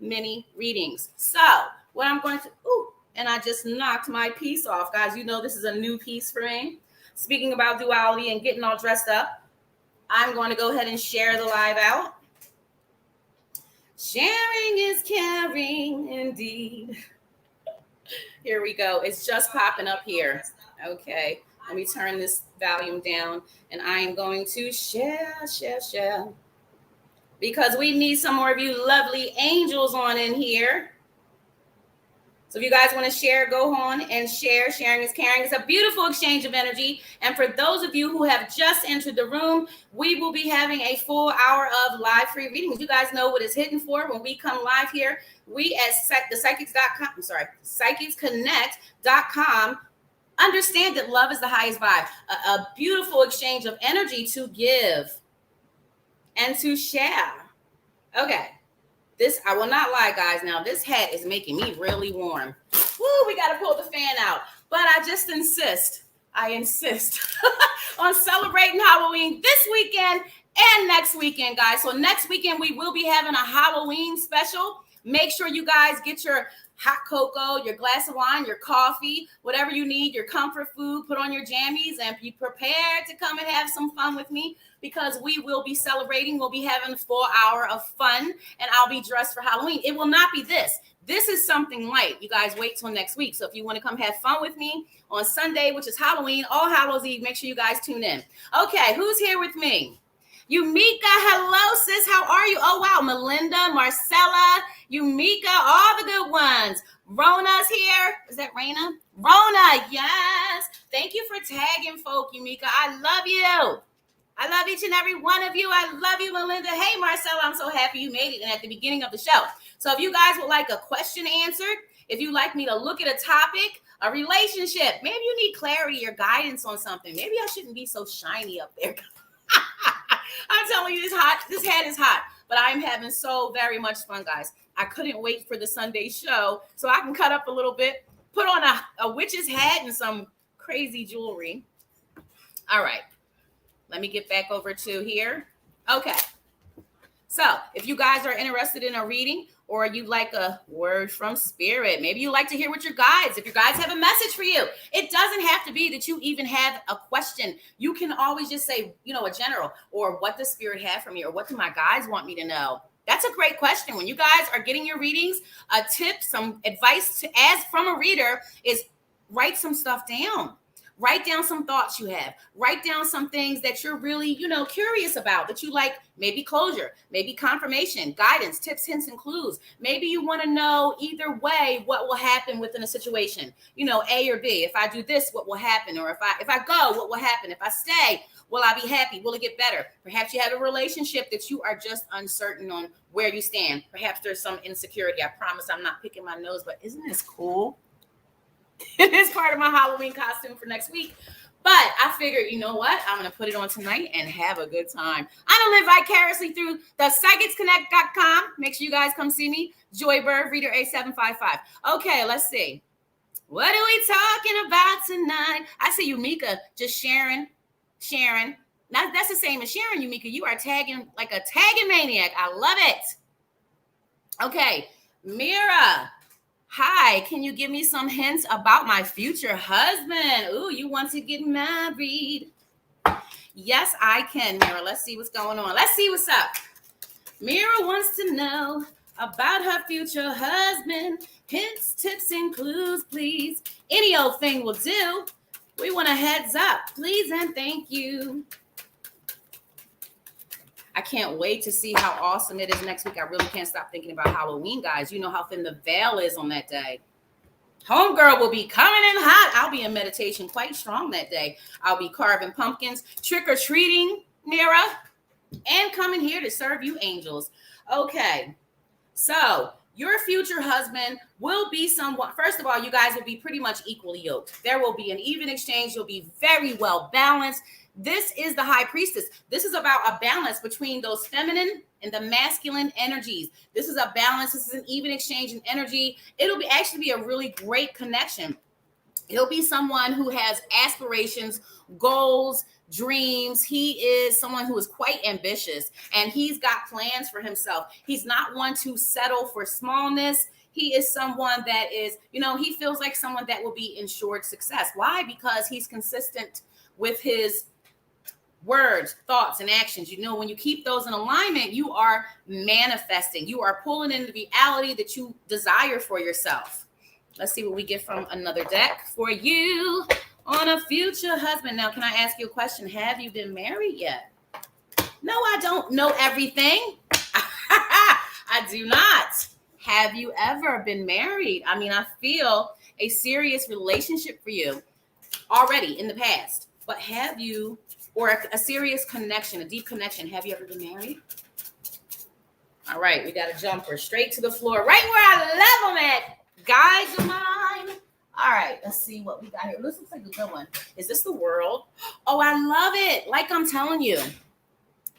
mini readings. So what I'm going to, and I just knocked my piece off. Guys, you know this is a new piece for me. Speaking about duality and getting all dressed up, I'm going to go ahead and share the live out. Sharing is caring indeed. Here we go. It's just popping up here. Okay. Let me turn this volume down and I am going to share. Because we need some more of you lovely angels on in here. So if you guys want to share, go on and share. Sharing is caring. It's a beautiful exchange of energy. And for those of you who have just entered the room, we will be having a full hour of live free readings. You guys know what it's hitting for when we come live here. We at psychicsconnect.com understand that love is the highest vibe. A beautiful exchange of energy to give and to share. Okay. This, I will not lie, guys. Now, this hat is making me really warm. Woo, we got to pull the fan out. But I just insist on celebrating Halloween this weekend and next weekend, guys. So next weekend, we will be having a Halloween special. Make sure you guys get your hot cocoa, your glass of wine, your coffee, whatever you need, your comfort food, put on your jammies and be prepared to come and have some fun with me because we will be celebrating. We'll be having a full hour of fun and I'll be dressed for Halloween. It will not be this. This is something light. You guys wait till next week. So if you want to come have fun with me on Sunday, which is Halloween, All Hallows Eve, make sure you guys tune in. Okay, who's here with me? Yumika, hello, sis. How are you? Oh, wow. Melinda, Marcella, Yumika, all the good ones. Rona's here. Is that Raina? Rona, yes. Thank you for tagging folk, Yumika. I love you. I love each and every one of you. I love you, Melinda. Hey, Marcella, I'm so happy you made it at the beginning of the show. So if you guys would like a question answered, if you'd like me to look at a topic, a relationship, maybe you need clarity or guidance on something. Maybe I shouldn't be so shiny up there. I'm telling you, this hat is hot, but I'm having so very much fun, guys. I couldn't wait for the Sunday show so I can cut up a little bit, put on a witch's hat and some crazy jewelry. All right, let me get back over to here. Okay, so if you guys are interested in a reading or you'd like a word from spirit, maybe you like to hear what your guides, if your guides have a message for you, it doesn't have to be that you even have a question. You can always just say, a general, or what does spirit have for me, or what do my guides want me to know? That's a great question. When you guys are getting your readings, a tip, some advice to ask from a reader is write some stuff down. Write down some thoughts you have. Write down some things that you're really, curious about, that you like, maybe closure, maybe confirmation, guidance, tips, hints, and clues. Maybe you want to know either way what will happen within a situation. A or B. If I do this, what will happen? Or if I go, what will happen? If I stay, will I be happy? Will it get better? Perhaps you have a relationship that you are just uncertain on where you stand. Perhaps there's some insecurity. I promise I'm not picking my nose, but isn't this cool? It is part of my Halloween costume for next week. But I figured, you know what? I'm going to put it on tonight and have a good time. I don't live vicariously through the psychicsconnect.com. Make sure you guys come see me. Joy Bird, Reader A755. Okay, let's see. What are we talking about tonight? I see Yumika just sharing. That's the same as sharing, Yumika. You are tagging like a tagging maniac. I love it. Okay, Mira. Hi, can you give me some hints about my future husband? Ooh, you want to get married? Yes, I can, Mira. Let's see what's going on. Let's see what's up. Mira wants to know about her future husband. Hints, tips, and clues, please. Any old thing will do. We want a heads up, please and thank you. I can't wait to see how awesome it is next week. I really can't stop thinking about Halloween, guys. You know how thin the veil is on that day. Homegirl will be coming in hot. I'll be in meditation quite strong that day. I'll be carving pumpkins, trick-or-treating, Mira, and coming here to serve you angels. Okay, so your future husband will be somewhat, first of all, you guys will be pretty much equally yoked. There will be an even exchange. You'll be very well balanced. This is the High Priestess. This is about a balance between those feminine and the masculine energies. This is a balance. This is an even exchange in energy. It'll actually be a really great connection. He'll be someone who has aspirations, goals, dreams. He is someone who is quite ambitious, and he's got plans for himself. He's not one to settle for smallness. He is someone that is, he feels like someone that will be ensured success. Why? Because he's consistent with his words, thoughts, and actions. When you keep those in alignment, you are manifesting. You are pulling in the reality that you desire for yourself. Let's see what we get from another deck for you on a future husband. Now, can I ask you a question? Have you been married yet? No, I don't know everything. I do not. Have you ever been married? I mean, I feel a serious relationship for you already in the past, but have you, or a serious connection, a deep connection, have you ever been married? All right, we got a jumper straight to the floor, right where I love them at. Guys of mine. All right, let's see what we got here. This looks like a good one. Is this the world? Oh, I love it. Like I'm telling you,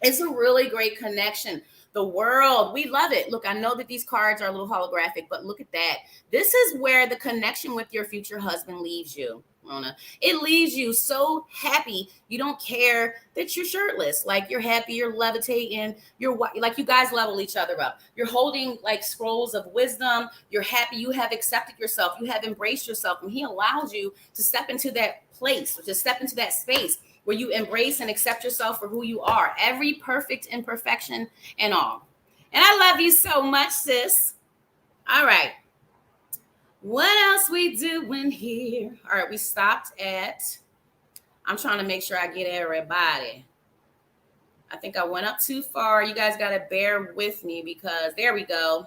it's a really great connection. The world, we love it. Look, I know that these cards are a little holographic, but look at that. This is where the connection with your future husband leaves you, Rona. It leaves you so happy. You don't care that you're shirtless. Like, you're happy, you're levitating, you're like, you guys level each other up. You're holding like scrolls of wisdom. You're happy. You have accepted yourself. You have embraced yourself. And he allows you to step into that place, to step into that space where you embrace and accept yourself for who you are, every perfect imperfection and all. And I love you so much, sis. All right. What else we doing here? All right, we stopped at, I'm trying to make sure I get everybody. I think I went up too far. You guys got to bear with me because there we go.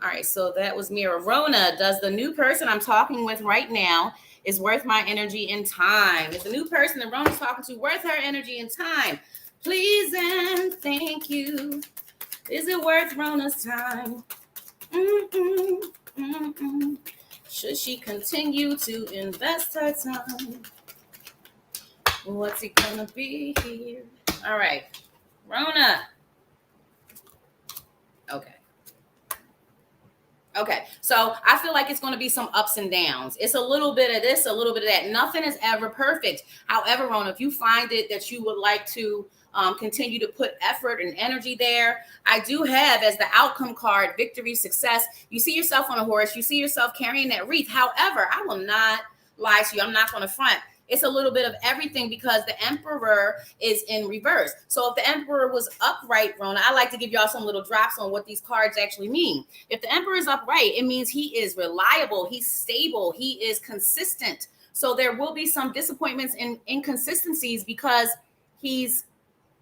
All right, so that was Mira. Rona, does the new person I'm talking with right now is worth my energy and time? Is the new person that Rona's talking to worth her energy and time? Please and thank you. Is it worth Rona's time? Should she continue to invest her time? What's it gonna be here? All right, Rona. Okay, so I feel like it's going to be some ups and downs. It's a little bit of this, a little bit of that. Nothing is ever perfect. However, Rona, if you find it that you would like to continue to put effort and energy there, I do have as the outcome card, victory, success. You see yourself on a horse. You see yourself carrying that wreath. However, I will not lie to you. I'm not going to front. It's a little bit of everything because the Emperor is in reverse. So if the Emperor was upright, Rona, I like to give y'all some little drops on what these cards actually mean. If the Emperor is upright, it means he is reliable, he's stable, he is consistent. So there will be some disappointments and inconsistencies because he's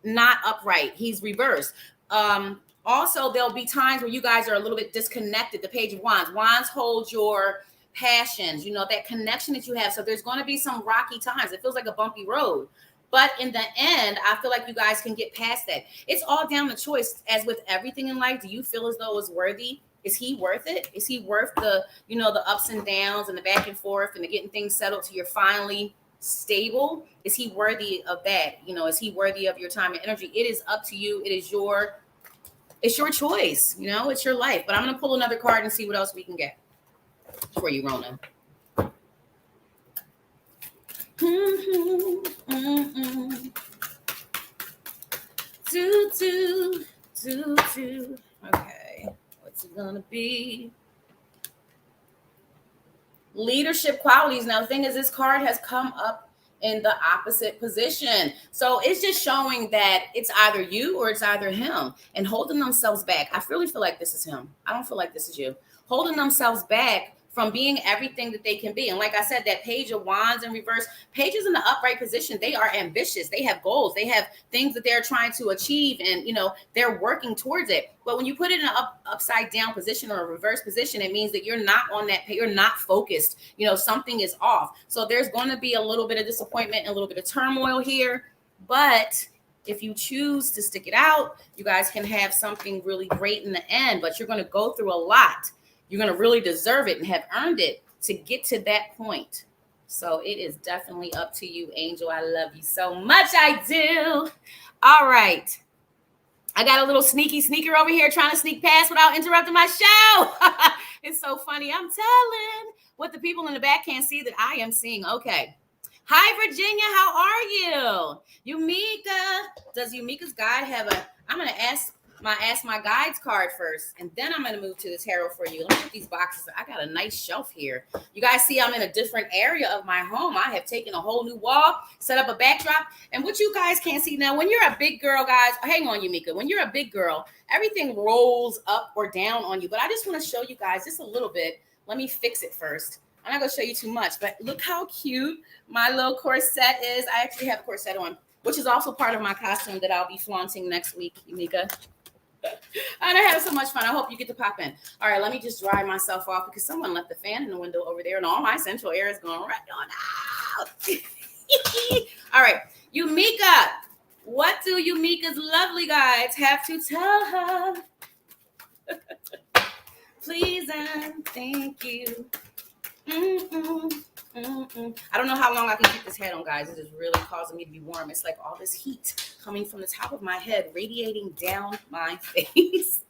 not upright, he's reversed. Also, there'll be times where you guys are a little bit disconnected. The Page of Wands. Wands hold your passions, that connection that you have. So there's going to be some rocky times. It feels like a bumpy road. But in the end, I feel like you guys can get past that. It's all down to choice. As with everything in life, do you feel as though it's worthy? Is he worth it? Is he worth the ups and downs and the back and forth and the getting things settled till you're finally stable? Is he worthy of that? Is he worthy of your time and energy? It is up to you. It's your choice. It's your life. But I'm going to pull another card and see what else we can get for you, Rona. Okay, what's it gonna be? Leadership qualities. Now, the thing is, this card has come up in the opposite position. So it's just showing that it's either you or it's either him, and holding themselves back. I really feel like this is him. I don't feel like this is you. Holding themselves back from being everything that they can be. And like I said, that Page of Wands in reverse, pages in the upright position, they are ambitious. They have goals. They have things that they're trying to achieve, and they're working towards it. But when you put it in an upside down position or a reverse position, it means that you're not on that, you're not focused. Something is off. So there's going to be a little bit of disappointment and a little bit of turmoil here. But if you choose to stick it out, you guys can have something really great in the end. But you're going to go through a lot. You're going to really deserve it and have earned it to get to that point. So it is definitely up to you, Angel. I love you so much. I do. All right. I got a little sneaky sneaker over here trying to sneak past without interrupting my show. It's so funny. I'm telling. what the people in the back can't see that I am seeing. Okay. Hi, Virginia. How are you? Yumika. Does Yumika's guide have a, I'm going to ask my guides card first, and then I'm going to move to the tarot for you. Let me put these boxes. I got a nice shelf here. You guys see I'm in a different area of my home. I have taken a whole new wall, set up a backdrop, and what you guys can't see now, when you're a big girl, guys, hang on, Yumika. When you're a big girl, everything rolls up or down on you, but I just want to show you guys just a little bit. Let me fix it first. I'm not going to show you too much, but look how cute my little corset is. I actually have a corset on, which is also part of my costume that I'll be flaunting next week, Yumika. I have so much fun. I hope you get to pop in. All right, let me just dry myself off because someone left the fan in the window over there and all my central air is going right on out. All right, Yumika, what do Yumika's lovely guides have to tell her? Please and thank you. I don't know how long I can keep this head on, guys. It is really causing me to be warm. It's like all this heat coming from the top of my head, radiating down my face.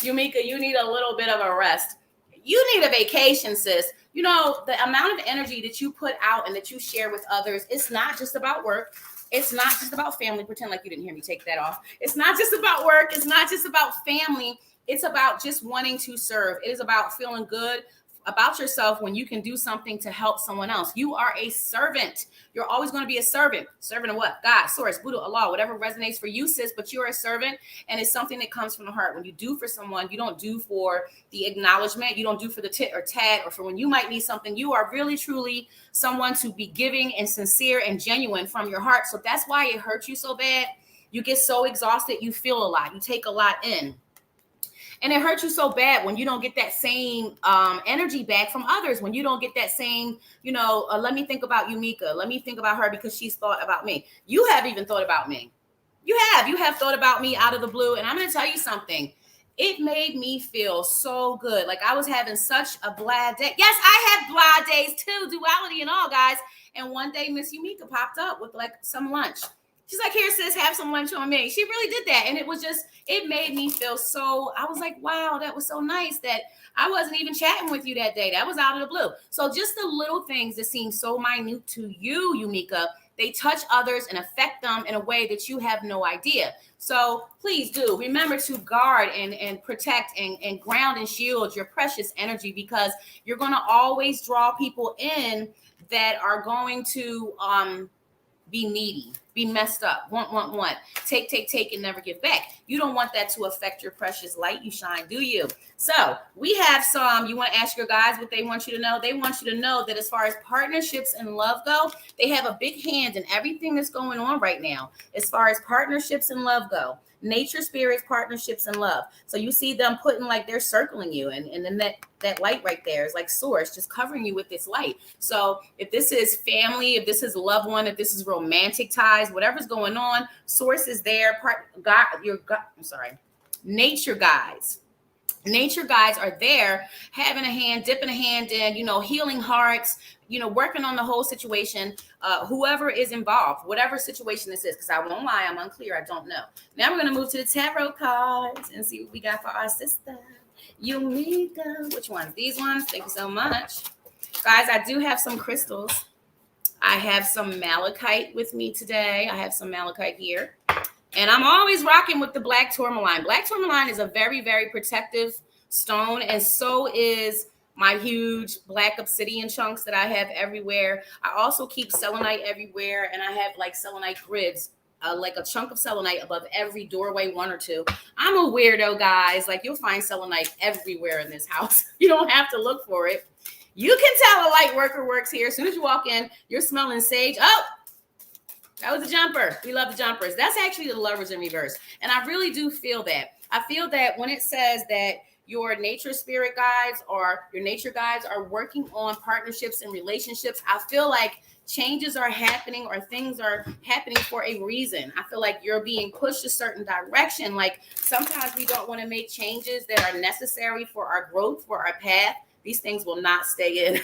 Yumika, you need a little bit of a rest. You need a vacation, sis. You know, the amount of energy that you put out and that you share with others, it's not just about work. It's not just about family. Pretend like you didn't hear me take that off. It's not just about work. It's not just about family. It's about just wanting to serve. It is about feeling good about yourself when you can do something to help someone else. You are a servant. You're always going to be a servant. Servant of what? God, source, Buddha, Allah, whatever resonates for you, sis, but you're a servant, and it's something that comes from the heart. When you do for someone, you don't do for the acknowledgement. You don't do for the tit or tat or for when you might need something. You are really, truly someone to be giving and sincere and genuine from your heart. So that's why it hurts you so bad. You get so exhausted. You feel a lot. You take a lot in. And it hurts you so bad when you don't get that same energy back from others, when you don't get that same, let me think about Yumika. Let me think about her because she's thought about me. You have even thought about me. You have thought about me out of the blue. And I'm going to tell you something. It made me feel so good. Like I was having such a blah day. Yes, I have blah days too, duality and all, guys. And one day Miss Yumika popped up with like some lunch. She's like, here, sis, have some lunch on me. She really did that. And it made me feel so, I was like, wow, that was so nice that I wasn't even chatting with you that day. That was out of the blue. So just the little things that seem so minute to you, Yumika, they touch others and affect them in a way that you have no idea. So please do remember to guard and protect and ground and shield your precious energy, because you're going to always draw people in that are going to, be needy, be messed up, want, take, and never give back. You don't want that to affect your precious light you shine, do you? So we have some, you want to ask your guys what they want you to know? They want you to know that as far as partnerships and love go, they have a big hand in everything that's going on right now. As far as partnerships and love go, nature, spirits, partnerships, and love. So you see them putting like they're circling you, and then that light right there is like source, just covering you with this light. So if this is family, if this is a loved one, if this is romantic ties, whatever's going on, source is there. Nature guides. Nature guides are there, having a hand, dipping a hand in, healing hearts, working on the whole situation, whoever is involved, whatever situation this is, because I won't lie, I'm unclear, I don't know. Now we're going to move to the tarot cards and see what we got for our sister, Yumika. Which ones? These ones? Thank you so much. Guys, I do have some crystals. I have some malachite with me today. I have some malachite here. And I'm always rocking with the black tourmaline. Black tourmaline is a very, very protective stone. And so is my huge black obsidian chunks that I have everywhere. I also keep selenite everywhere. And I have like selenite grids, like a chunk of selenite above every doorway, one or two. I'm a weirdo, guys. Like you'll find selenite everywhere in this house. You don't have to look for it. You can tell a light worker works here. As soon as you walk in, you're smelling sage. Oh, that was a jumper. We love the jumpers. That's actually the lovers in reverse. And I really do feel that. I feel that when it says that your nature spirit guides or your nature guides are working on partnerships and relationships, I feel like changes are happening or things are happening for a reason. I feel like you're being pushed a certain direction. Like sometimes we don't want to make changes that are necessary for our growth, for our path. These things will not stay in.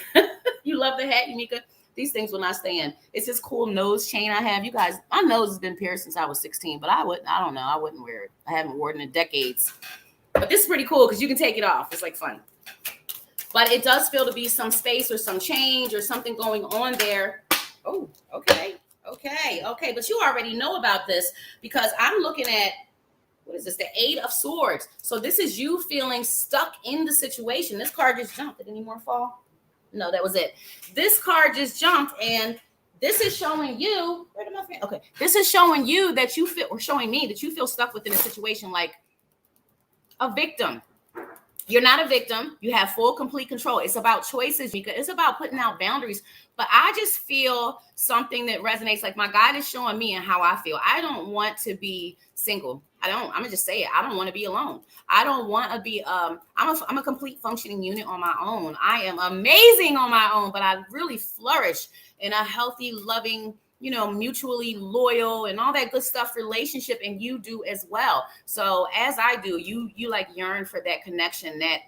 You love the hat, Yumika? These things will not stay in. It's this cool nose chain I have. You guys, my nose has been pierced since I was 16, but I don't know. I wouldn't wear it. I haven't worn it in decades. But this is pretty cool because you can take it off. It's like fun. But it does feel to be some space or some change or something going on there. Oh, okay. But you already know about this because I'm looking at, what is this? The Eight of Swords. So this is you feeling stuck in the situation. This card just jumped. Did any more fall? No, that was it. This card just jumped, and this is showing you. Where did my friend? Okay, this is showing you that you feel, or showing me that you feel stuck within a situation like a victim. You're not a victim. You have full, complete control. It's about choices, Mika. It's about putting out boundaries. But I just feel something that resonates. Like my guide is showing me and how I feel. I don't want to be single. I'm gonna just say it. I don't want to be alone. I don't want to be. I'm a complete functioning unit on my own. I am amazing on my own, but I really flourish in a healthy, loving, mutually loyal and all that good stuff relationship, and you do as well. So as I do, you like yearn for that connection, that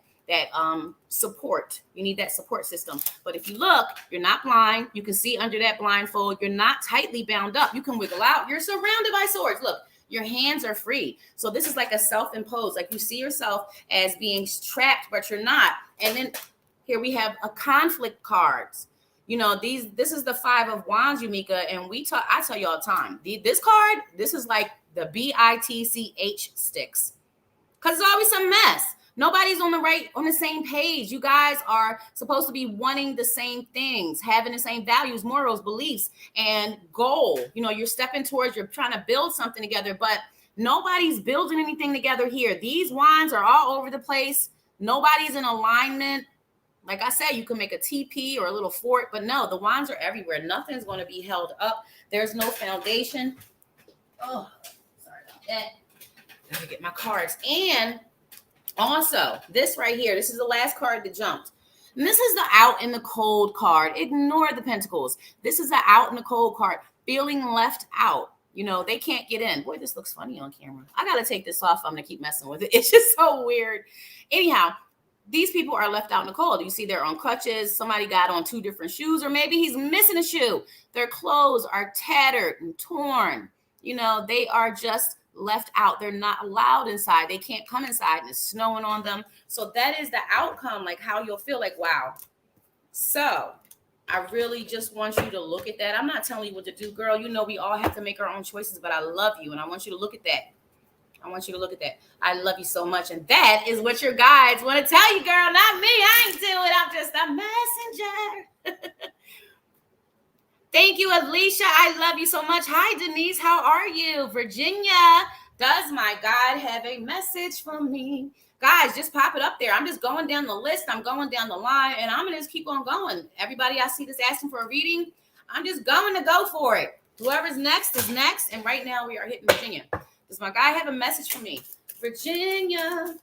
support. You need that support system. But if you look, you're not blind. You can see under that blindfold. You're not tightly bound up. You can wiggle out. You're surrounded by swords. Look, your hands are free. So this is like a self-imposed, like you see yourself as being trapped, but you're not. And then here we have a conflict cards. This is the Five of Wands, Yumika, and I tell you all the time, this card, this is like the BITCH sticks, because it's always some mess. Nobody's on the same page. You guys are supposed to be wanting the same things, having the same values, morals, beliefs, and goal. You're stepping towards, you're trying to build something together, but nobody's building anything together here. These wands are all over the place. Nobody's in alignment. Like I said, you can make a TP or a little fort, but no, the wands are everywhere. Nothing's going to be held up. There's no foundation. Oh, sorry about that. Let me get my cards. And also, this right here, this is the last card that jumped. And this is the out in the cold card. Ignore the pentacles. This is the out in the cold card. Feeling left out. They can't get in. Boy, this looks funny on camera. I got to take this off. I'm going to keep messing with it. It's just so weird. Anyhow, these people are left out in the cold. You see they're on crutches. Somebody got on two different shoes, or maybe he's missing a shoe. Their clothes are tattered and torn. They are just left out. They're not allowed inside. They can't come inside, and it's snowing on them. So that is the outcome, like how you'll feel like, wow. So I really just want you to look at that. I'm not telling you what to do, girl. We all have to make our own choices, but I love you, and I want you to look at that. I love you so much. And that is what your guides want to tell you, girl, not me. I ain't do it. I'm just a messenger. Thank you, Alicia. I love you so much. Hi, Denise. How are you? Virginia, does my guide have a message for me? Guys, just pop it up there. I'm just going down the list. I'm going down the line, and I'm going to just keep on going. Everybody I see that's asking for a reading, I'm just going to go for it. Whoever's next is next. And right now we are hitting Virginia. Does my guy have a message for me? Virginia,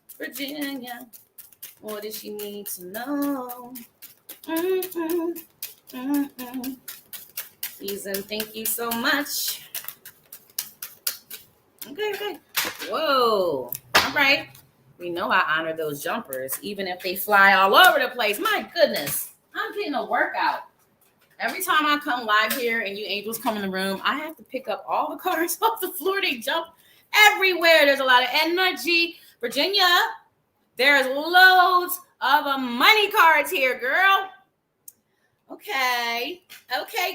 what does she need to know? Season, thank you so much. Okay. Whoa. All right. We know I honor those jumpers, even if they fly all over the place. My goodness. I'm getting a workout. Every time I come live here and you angels come in the room, I have to pick up all the cards off the floor. They jump everywhere. There's a lot of energy. Virginia, there's loads of money cards here, girl. Okay,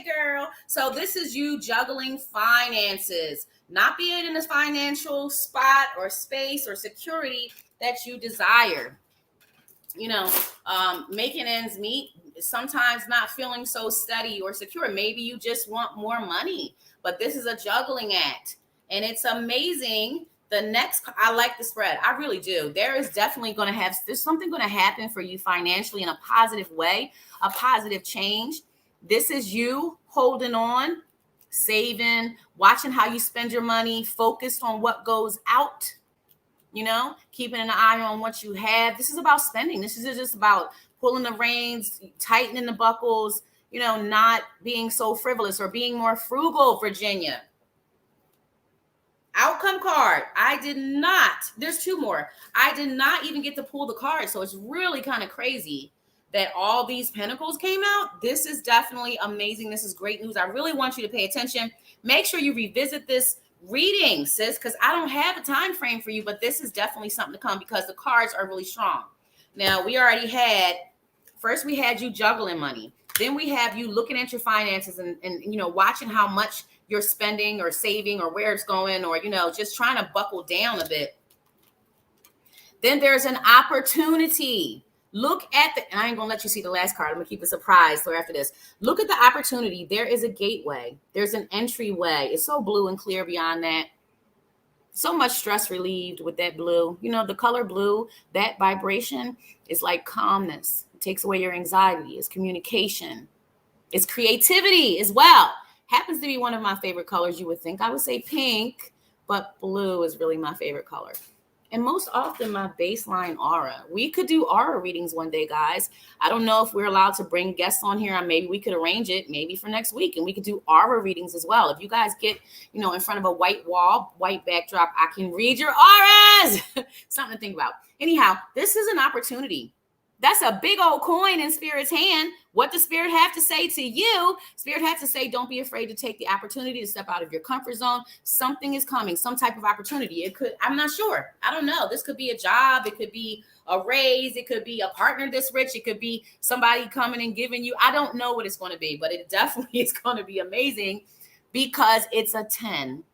girl. So this is you juggling finances, not being in a financial spot or space or security that you desire. Making ends meet, sometimes not feeling so steady or secure. Maybe you just want more money, but this is a juggling act. And it's amazing. I like the spread. I really do. There's something going to happen for you financially in a positive way, a positive change. This is you holding on, saving, watching how you spend your money, focused on what goes out, keeping an eye on what you have. This is about spending. This is just about pulling the reins, tightening the buckles, not being so frivolous or being more frugal, Virginia. Outcome card. There's two more. I did not even get to pull the card. So it's really kind of crazy that all these pentacles came out. This is definitely amazing. This is great news. I really want you to pay attention. Make sure you revisit this reading, sis, because I don't have a time frame for you, but this is definitely something to come because the cards are really strong. Now, we already had First, we had you juggling money. Then we have you looking at your finances and watching how much you're spending or saving or where it's going, or, just trying to buckle down a bit. Then there's an opportunity. Look at and I ain't going to let you see the last card. I'm going to keep a surprise for after this. Look at the opportunity. There is a gateway. There's an entryway. It's so blue and clear beyond that. So much stress relieved with that blue. The color blue, that vibration is like calmness. It takes away your anxiety. It's communication. It's creativity as well. Happens to be one of my favorite colors, you would think. I would say pink, but blue is really my favorite color. And most often my baseline aura. We could do aura readings one day, guys. I don't know if we're allowed to bring guests on here. Maybe we could arrange it maybe for next week, and we could do aura readings as well. If you guys get, in front of a white wall, white backdrop, I can read your auras. Something to think about. Anyhow, this is an opportunity. That's a big old coin in Spirit's hand. What does Spirit have to say to you? Spirit has to say, don't be afraid to take the opportunity to step out of your comfort zone. Something is coming, some type of opportunity. It could, I'm not sure. I don't know. This could be a job. It could be a raise. It could be a partner this rich. It could be somebody coming and giving you. I don't know what it's going to be, but it definitely is going to be amazing because it's a 10.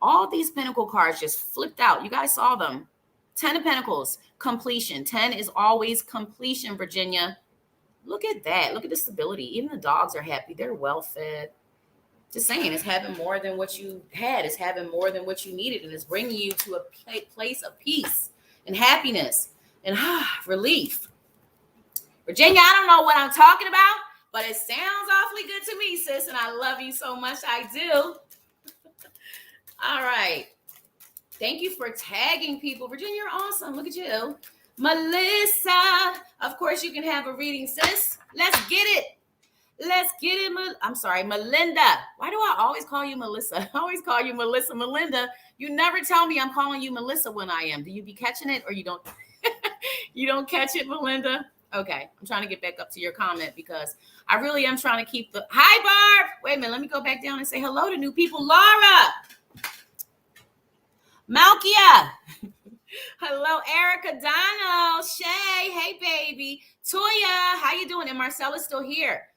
All these Pentacle cards just flipped out. You guys saw them. 10 of Pentacles, completion. 10 is always completion, Virginia. Look at that. Look at the stability. Even the dogs are happy. They're well fed. Just saying, it's having more than what you had. It's having more than what you needed. And it's bringing you to a place of peace and happiness and relief. Virginia, I don't know what I'm talking about, but it sounds awfully good to me, sis. And I love you so much. I do. All right. Thank you for tagging people. Virginia, you're awesome. Look at you. Melissa. Of course, you can have a reading, sis. Let's get it. Let's get it. I'm sorry, Melinda. Why do I always call you Melissa? I always call you Melissa. Melinda, you never tell me I'm calling you Melissa when I am. Do you be catching it or you don't? You don't catch it, Melinda? Okay. I'm trying to get back up to your comment because I really am trying to keep the... Hi, Barb. Wait a minute. Let me go back down and say hello to new people. Laura. Malkia. Hello, Erica, Dono, Shay. Hey, baby. Toya, how you doing? And Marcella's still here.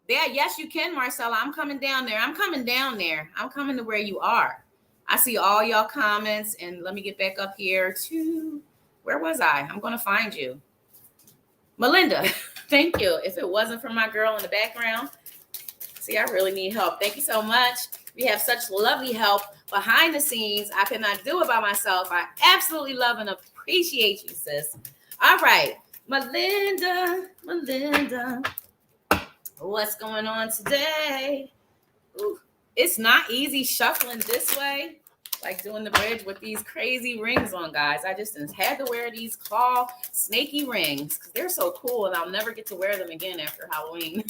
Yeah, yes, you can, Marcella. I'm coming down there. I'm coming down there. I'm coming to where you are. I see all y'all comments. And let me get back up here to... Where was I? I'm going to find you. Melinda, thank you. If it wasn't for my girl in the background. See, I really need help. Thank you so much. We have such lovely help behind the scenes. I could not do it by myself. I absolutely love and appreciate you, sis. All right. Melinda. What's going on today? Ooh, it's not easy shuffling this way, like doing the bridge with these crazy rings on, guys. I just had to wear these claw snaky rings because they're so cool and I'll never get to wear them again after Halloween.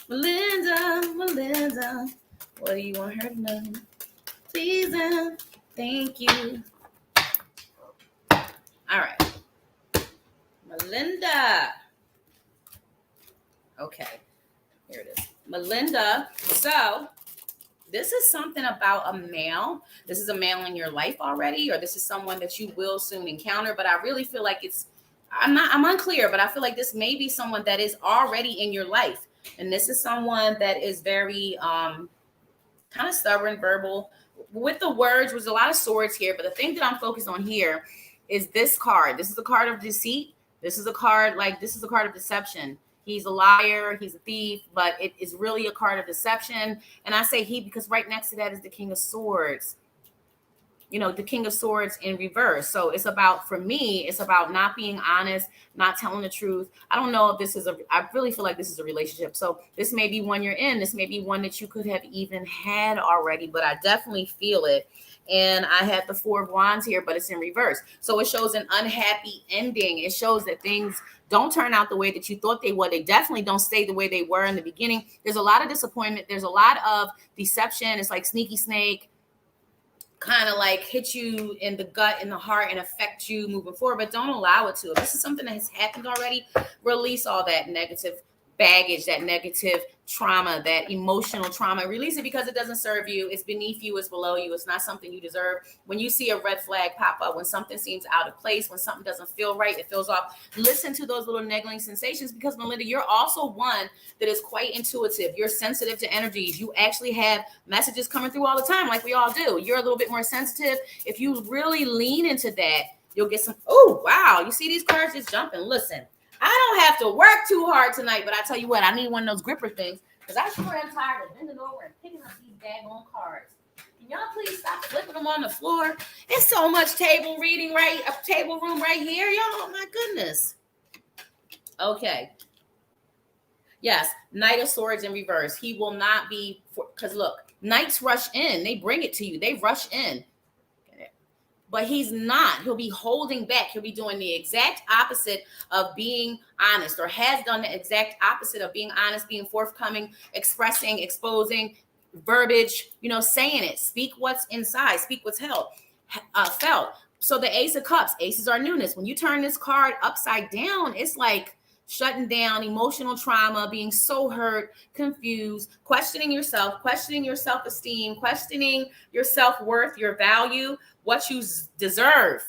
Melinda, what do you want her to know? Please, thank you. All right. Melinda. Okay, here it is. Melinda, so this is something about a male. This is a male in your life already, or this is someone that you will soon encounter, but I really feel like I'm unclear, but I feel like this may be someone that is already in your life. And this is someone that is very kind of stubborn, verbal. With the words, there's a lot of swords here, but the thing that I'm focused on here is this card. This is a card of deceit. This is a card of deception. He's a liar, he's a thief, but it is really a card of deception. And I say he because right next to that is the King of Swords. You know, the King of Swords in reverse. So it's about, for me, it's about not being honest, not telling the truth. I don't know if I really feel like this is a relationship. So this may be one you're in. This may be one that you could have even had already, but I definitely feel it. And I have the Four of Wands here, but it's in reverse. So it shows an unhappy ending. It shows that things don't turn out the way that you thought they would. They definitely don't stay the way they were in the beginning. There's a lot of disappointment. There's a lot of deception. It's like sneaky snake, kind of like hit you in the gut, in the heart, and affect you moving forward, but don't allow it to. If this is something that has happened already, release all that negative baggage, that negative trauma, that emotional trauma. Release it because it doesn't serve you. It's beneath you. It's below you. It's not something you deserve. When you see a red flag pop up, when something seems out of place, when something doesn't feel right, it feels off, listen to those little niggling sensations, because Melinda, you're also one that is quite intuitive. You're sensitive to energies. You actually have messages coming through all the time, like we all do. You're a little bit more sensitive. If you really lean into that, you'll get some. Oh, wow. You see these cards just jumping. Listen, I don't have to work too hard tonight, but I tell you what, I need one of those gripper things, because I sure am tired of bending over and picking up these daggone cards. Can y'all please stop flipping them on the floor? It's so much table room right here, y'all. Oh my goodness. Okay. Yes, Knight of Swords in reverse. He will not be, because look, knights rush in. They bring it to you. They rush in. But he's not. He'll be holding back. He'll be doing the exact opposite of being honest, or has done the exact opposite of being honest, being forthcoming, expressing, exposing, verbiage, saying it. Speak what's inside. Speak what's felt. So the Ace of Cups, aces are newness. When you turn this card upside down, it's like shutting down, emotional trauma, being so hurt, confused, questioning yourself, questioning your self-esteem, questioning your self-worth, your value, what you deserve.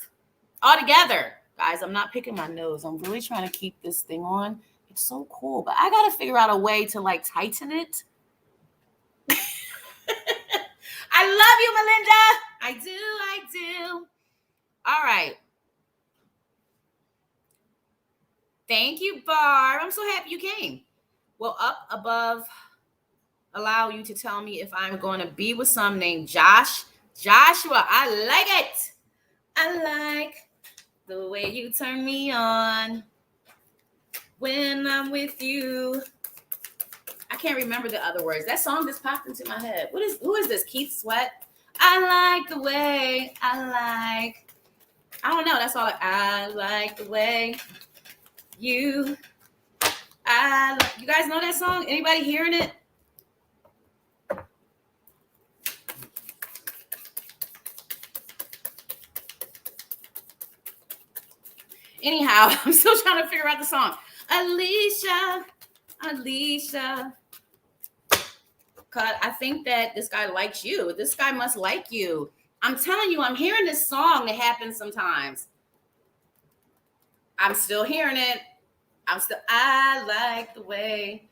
All together. Guys, I'm not picking my nose. I'm really trying to keep this thing on. It's so cool, but I got to figure out a way to tighten it. I love you, Melinda. I do. All right. Thank you, Barb. I'm so happy you came. Will up above allow you to tell me if I'm going to be with some named Joshua? I like it. I like the way you turn me on when I'm with you. I can't remember the other words. That song just popped into my head. Who is this? Keith Sweat? I like the way I don't know. That's all. I like the way you guys know that song? Anybody hearing it? Anyhow, I'm still trying to figure out the song. Alicia. God, I think that this guy likes you. This guy must like you. I'm telling you, I'm hearing this song that happens sometimes. I'm still hearing it. I like the way.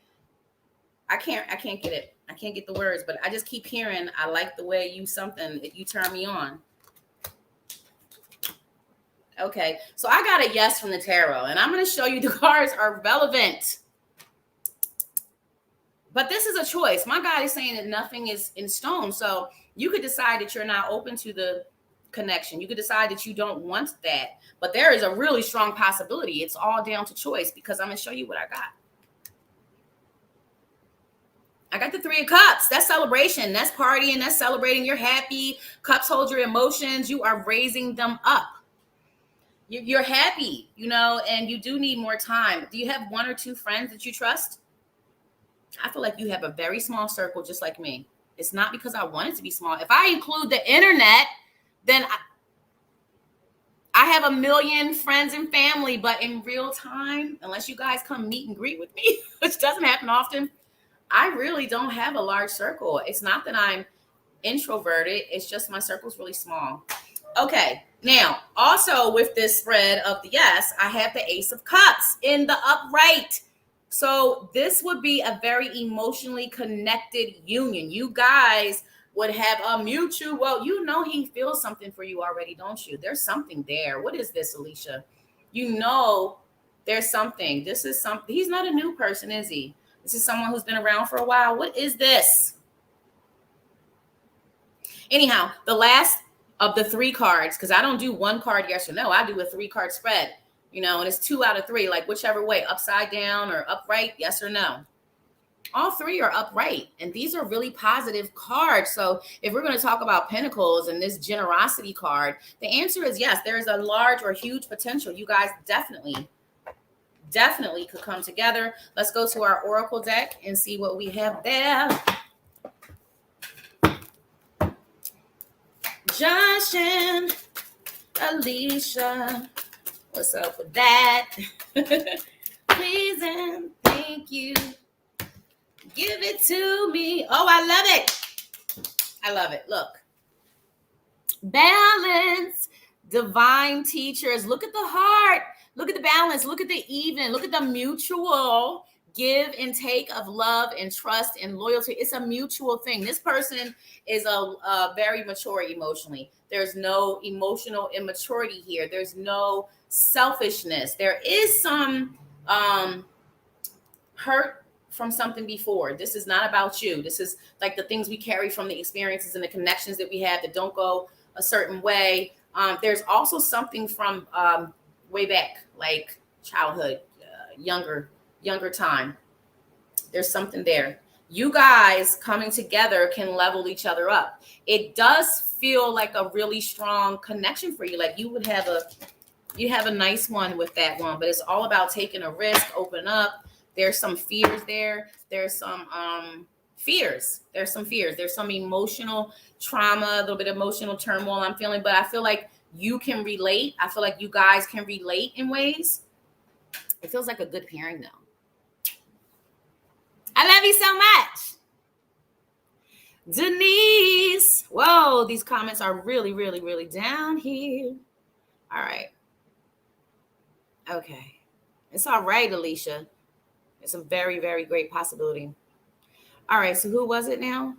I can't get it. I can't get the words, but I just keep hearing, I like the way you turn me on. Okay, so I got a yes from the tarot, and I'm going to show you the cards are relevant. But this is a choice. My God is saying that nothing is in stone. So you could decide that you're not open to the connection. You could decide that you don't want that. But there is a really strong possibility. It's all down to choice, because I'm going to show you what I got. I got the Three of Cups. That's celebration. That's partying. That's celebrating. You're happy. Cups hold your emotions. You are raising them up. You're happy, and you do need more time. Do you have one or two friends that you trust? I feel like you have a very small circle, just like me. It's not because I want it to be small. If I include the internet, then I have 1 million friends and family, but in real time, unless you guys come meet and greet with me, which doesn't happen often, I really don't have a large circle. It's not that I'm introverted. It's just my circle's really small. Okay. Now, also with this spread of the yes, I have the Ace of Cups in the upright. So this would be a very emotionally connected union. You guys would have a mutual, he feels something for you already, don't you? There's something there. What is this, Alicia? There's something. This is something. He's not a new person, is he? This is someone who's been around for a while. What is this? Anyhow, the last of the 3 cards, because I don't do 1 card yes or no. I do a 3-card spread, and it's 2 out of 3, like whichever way, upside down or upright, yes or no. All 3 are upright, and these are really positive cards. So if we're going to talk about Pentacles and this generosity card, the answer is yes. There is a large or huge potential. You guys definitely could come together. Let's go to our Oracle deck and see what we have there. Josh and Alicia, what's up with that? pleasing. Thank you. Give it to me. Oh, I love it. I love it. Look. Balance. Divine teachers. Look at the heart. Look at the balance. Look at the even. Look at the mutual give and take of love and trust and loyalty. It's a mutual thing. This person is a very mature emotionally. There's no emotional immaturity here. There's no selfishness. There is some hurt from something before. This is not about you. This is like the things we carry from the experiences and the connections that we have that don't go a certain way. There's also something from way back, like childhood, younger time. There's something there. You guys coming together can level each other up. It does feel like a really strong connection for you. Like you have a nice one with that one, but it's all about taking a risk, open up. There's some fears there. There's some fears. There's some fears. There's some emotional trauma, a little bit of emotional turmoil I'm feeling, but I feel like you can relate. I feel like you guys can relate in ways. It feels like a good pairing though. I love you so much. Denise. Whoa, these comments are really, really, really down here. All right. Okay. It's all right, Alicia. It's a very, very great possibility. All right. So who was it now?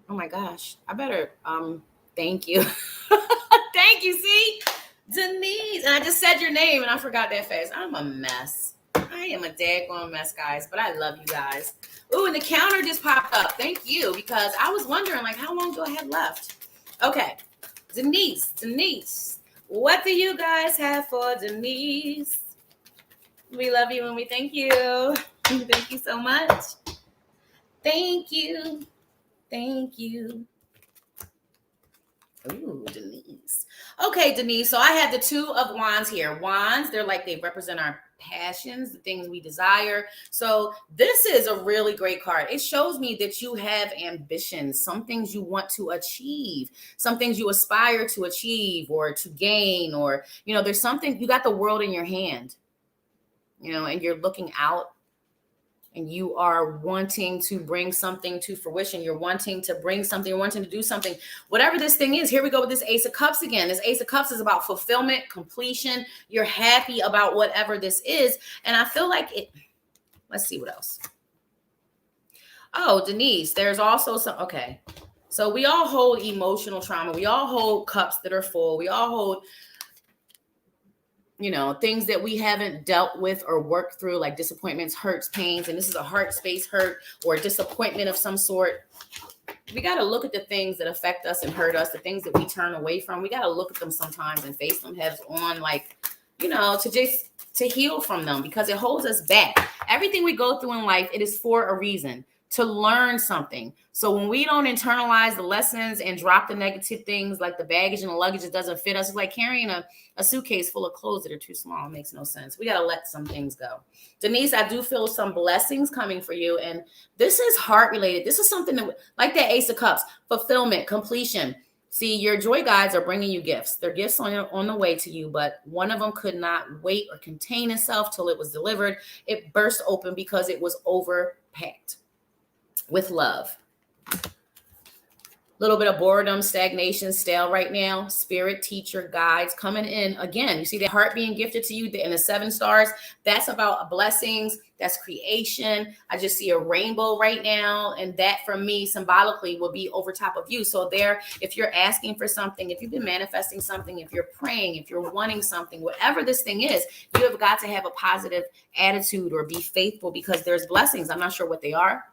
Oh my gosh. I better, thank you. Thank you. See, Denise. And I just said your name and I forgot that fast. I'm a mess. I am a daggone mess, guys, but I love you guys. Ooh, and the counter just popped up. Thank you, because I was wondering, like, how long do I have left? Okay. Denise. What do you guys have for Denise? We love you and we thank you. Thank you so much. Thank you. Ooh, Denise. Okay, Denise. So I have the Two of Wands here. Wands, they represent our passions, the things we desire. So this is a really great card. It shows me that you have ambitions, some things you want to achieve, some things you aspire to achieve or to gain, or, there's something, you got the world in your hand, and you're looking out. And you are wanting to bring something to fruition. You're wanting to bring something. You're wanting to do something. Whatever this thing is, here we go with this Ace of Cups again. This Ace of Cups is about fulfillment, completion. You're happy about whatever this is. And I feel like it. Let's see what else. Oh, Denise, there's also some. Okay. So we all hold emotional trauma. We all hold cups that are full. We all hold things that we haven't dealt with or worked through, like disappointments, hurts, pains. And this is a heart space hurt or disappointment of some sort. We got to look at the things that affect us and hurt us, the things that we turn away from. We got to look at them sometimes and face them heads on, to heal from them, because it holds us back. Everything we go through in life, it is for a reason, to learn something. So when we don't internalize the lessons and drop the negative things, like the baggage and the luggage that doesn't fit us, it's like carrying a suitcase full of clothes that are too small. It makes no sense. We got to let some things go. Denise, I do feel some blessings coming for you. And this is heart related. This is something that, like that Ace of Cups, fulfillment, completion. See, your joy guides are bringing you gifts. They're gifts on the way to you, but one of them could not wait or contain itself till it was delivered. It burst open because it was overpacked with love. Little bit of boredom, stagnation, stale right now. Spirit, teacher, guides coming in. Again, you see the heart being gifted to you in the 7 stars. That's about blessings. That's creation. I just see a rainbow right now. And that for me symbolically will be over top of you. So there, if you're asking for something, if you've been manifesting something, if you're praying, if you're wanting something, whatever this thing is, you have got to have a positive attitude or be faithful, because there's blessings. I'm not sure what they are,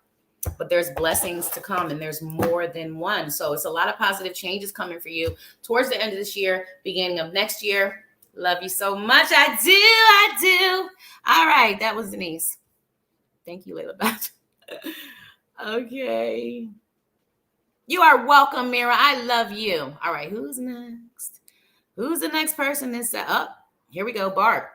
but there's blessings to come, and there's more than one. So it's a lot of positive changes coming for you towards the end of this year, beginning of next year. Love you so much. I do. All right. That was Denise. Thank you, Layla. Okay. You are welcome, Mira. I love you. All right. Who's next? Who's the next person that's up? Here we go. Barb.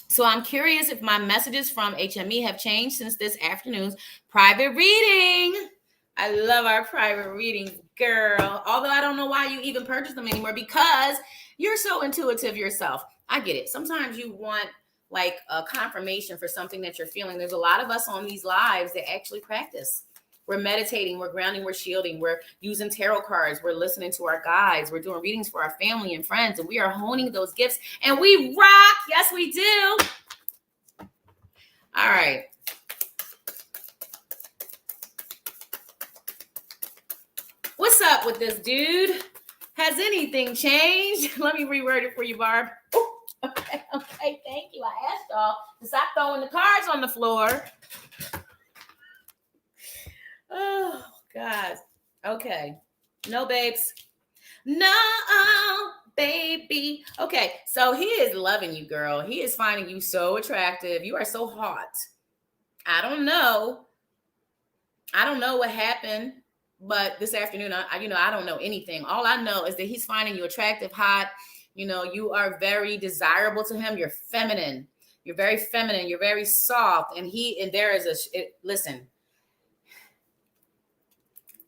So I'm curious if my messages from HME have changed since this afternoon's private reading. I love our private readings, girl. Although I don't know why you even purchase them anymore, because you're so intuitive yourself. I get it. Sometimes you want like a confirmation for something that you're feeling. There's a lot of us on these lives that actually practice. We're meditating, we're grounding, we're shielding, we're using tarot cards, we're listening to our guides, we're doing readings for our family and friends, and we are honing those gifts, and we rock. Yes, we do. All right. What's up with this dude? Has anything changed? Let me reword it for you, Barb. Ooh, okay, thank you. I asked y'all to stop throwing the cards on the floor. Oh, God. Okay. No, babes. No, baby. Okay, so he is loving you, girl. He is finding you so attractive. You are so hot. I don't know what happened, but this afternoon, I don't know anything. All I know is that he's finding you attractive, hot. You are very desirable to him. You're feminine. You're very feminine. You're very soft. And there is listen.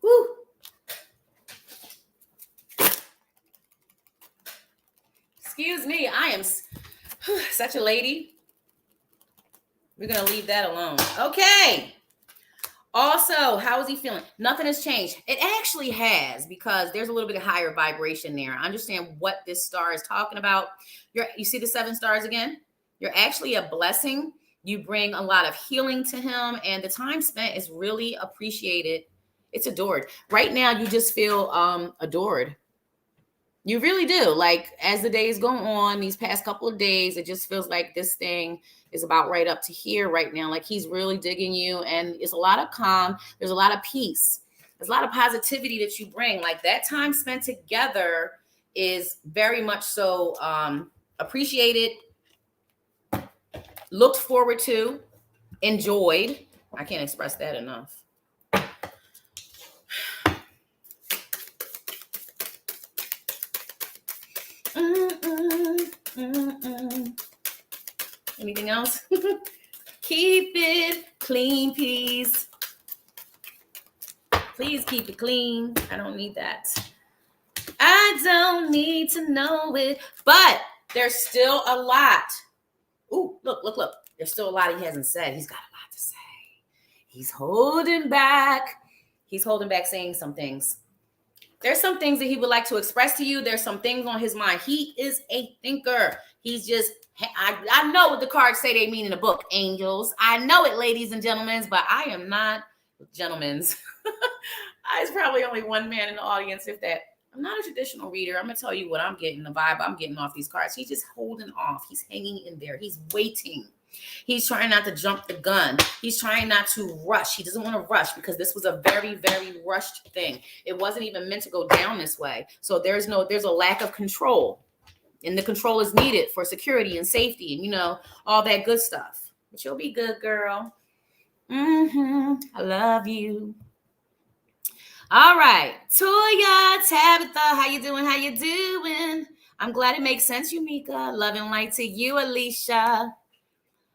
Woo. Excuse me. I am such a lady. We're going to leave that alone. Okay. Also, how is he feeling? Nothing has changed. It actually has, because there's a little bit of higher vibration there. I understand what this star is talking about. You see the 7 stars again? You're actually a blessing. You bring a lot of healing to him, and the time spent is really appreciated. It's adored. Right now, you just feel adored. You really do. Like, as the days go on, these past couple of days, it just feels like this thing is about right up to here right now. Like, he's really digging you, and it's a lot of calm. There's a lot of peace. There's a lot of positivity that you bring. Like, that time spent together is very much so appreciated, looked forward to, enjoyed. I can't express that enough. Anything else? Keep it clean, please. Please keep it clean. I don't need that. I don't need to know it. But there's still a lot. Ooh, look. There's still a lot he hasn't said. He's got a lot to say. He's holding back. He's holding back saying some things. There's some things that he would like to express to you. There's some things on his mind. He is a thinker. He's just, I know what the cards say they mean in the book, angels. I know it, ladies and gentlemen, but I am not gentlemen's. There's probably only one man in the audience, if that. I'm not a traditional reader. I'm going to tell you what I'm getting, the vibe I'm getting off these cards. He's just holding off. He's hanging in there. He's waiting. He's trying not to jump the gun. He's trying not to rush. He doesn't want to rush, because this was a very, very rushed thing. It wasn't even meant to go down this way. So there's a lack of control, and the control is needed for security and safety and, all that good stuff. But you'll be good, girl. I love you. All right. Toya, Tabitha, how you doing? I'm glad it makes sense, Yumika. Love and light to you, Alicia.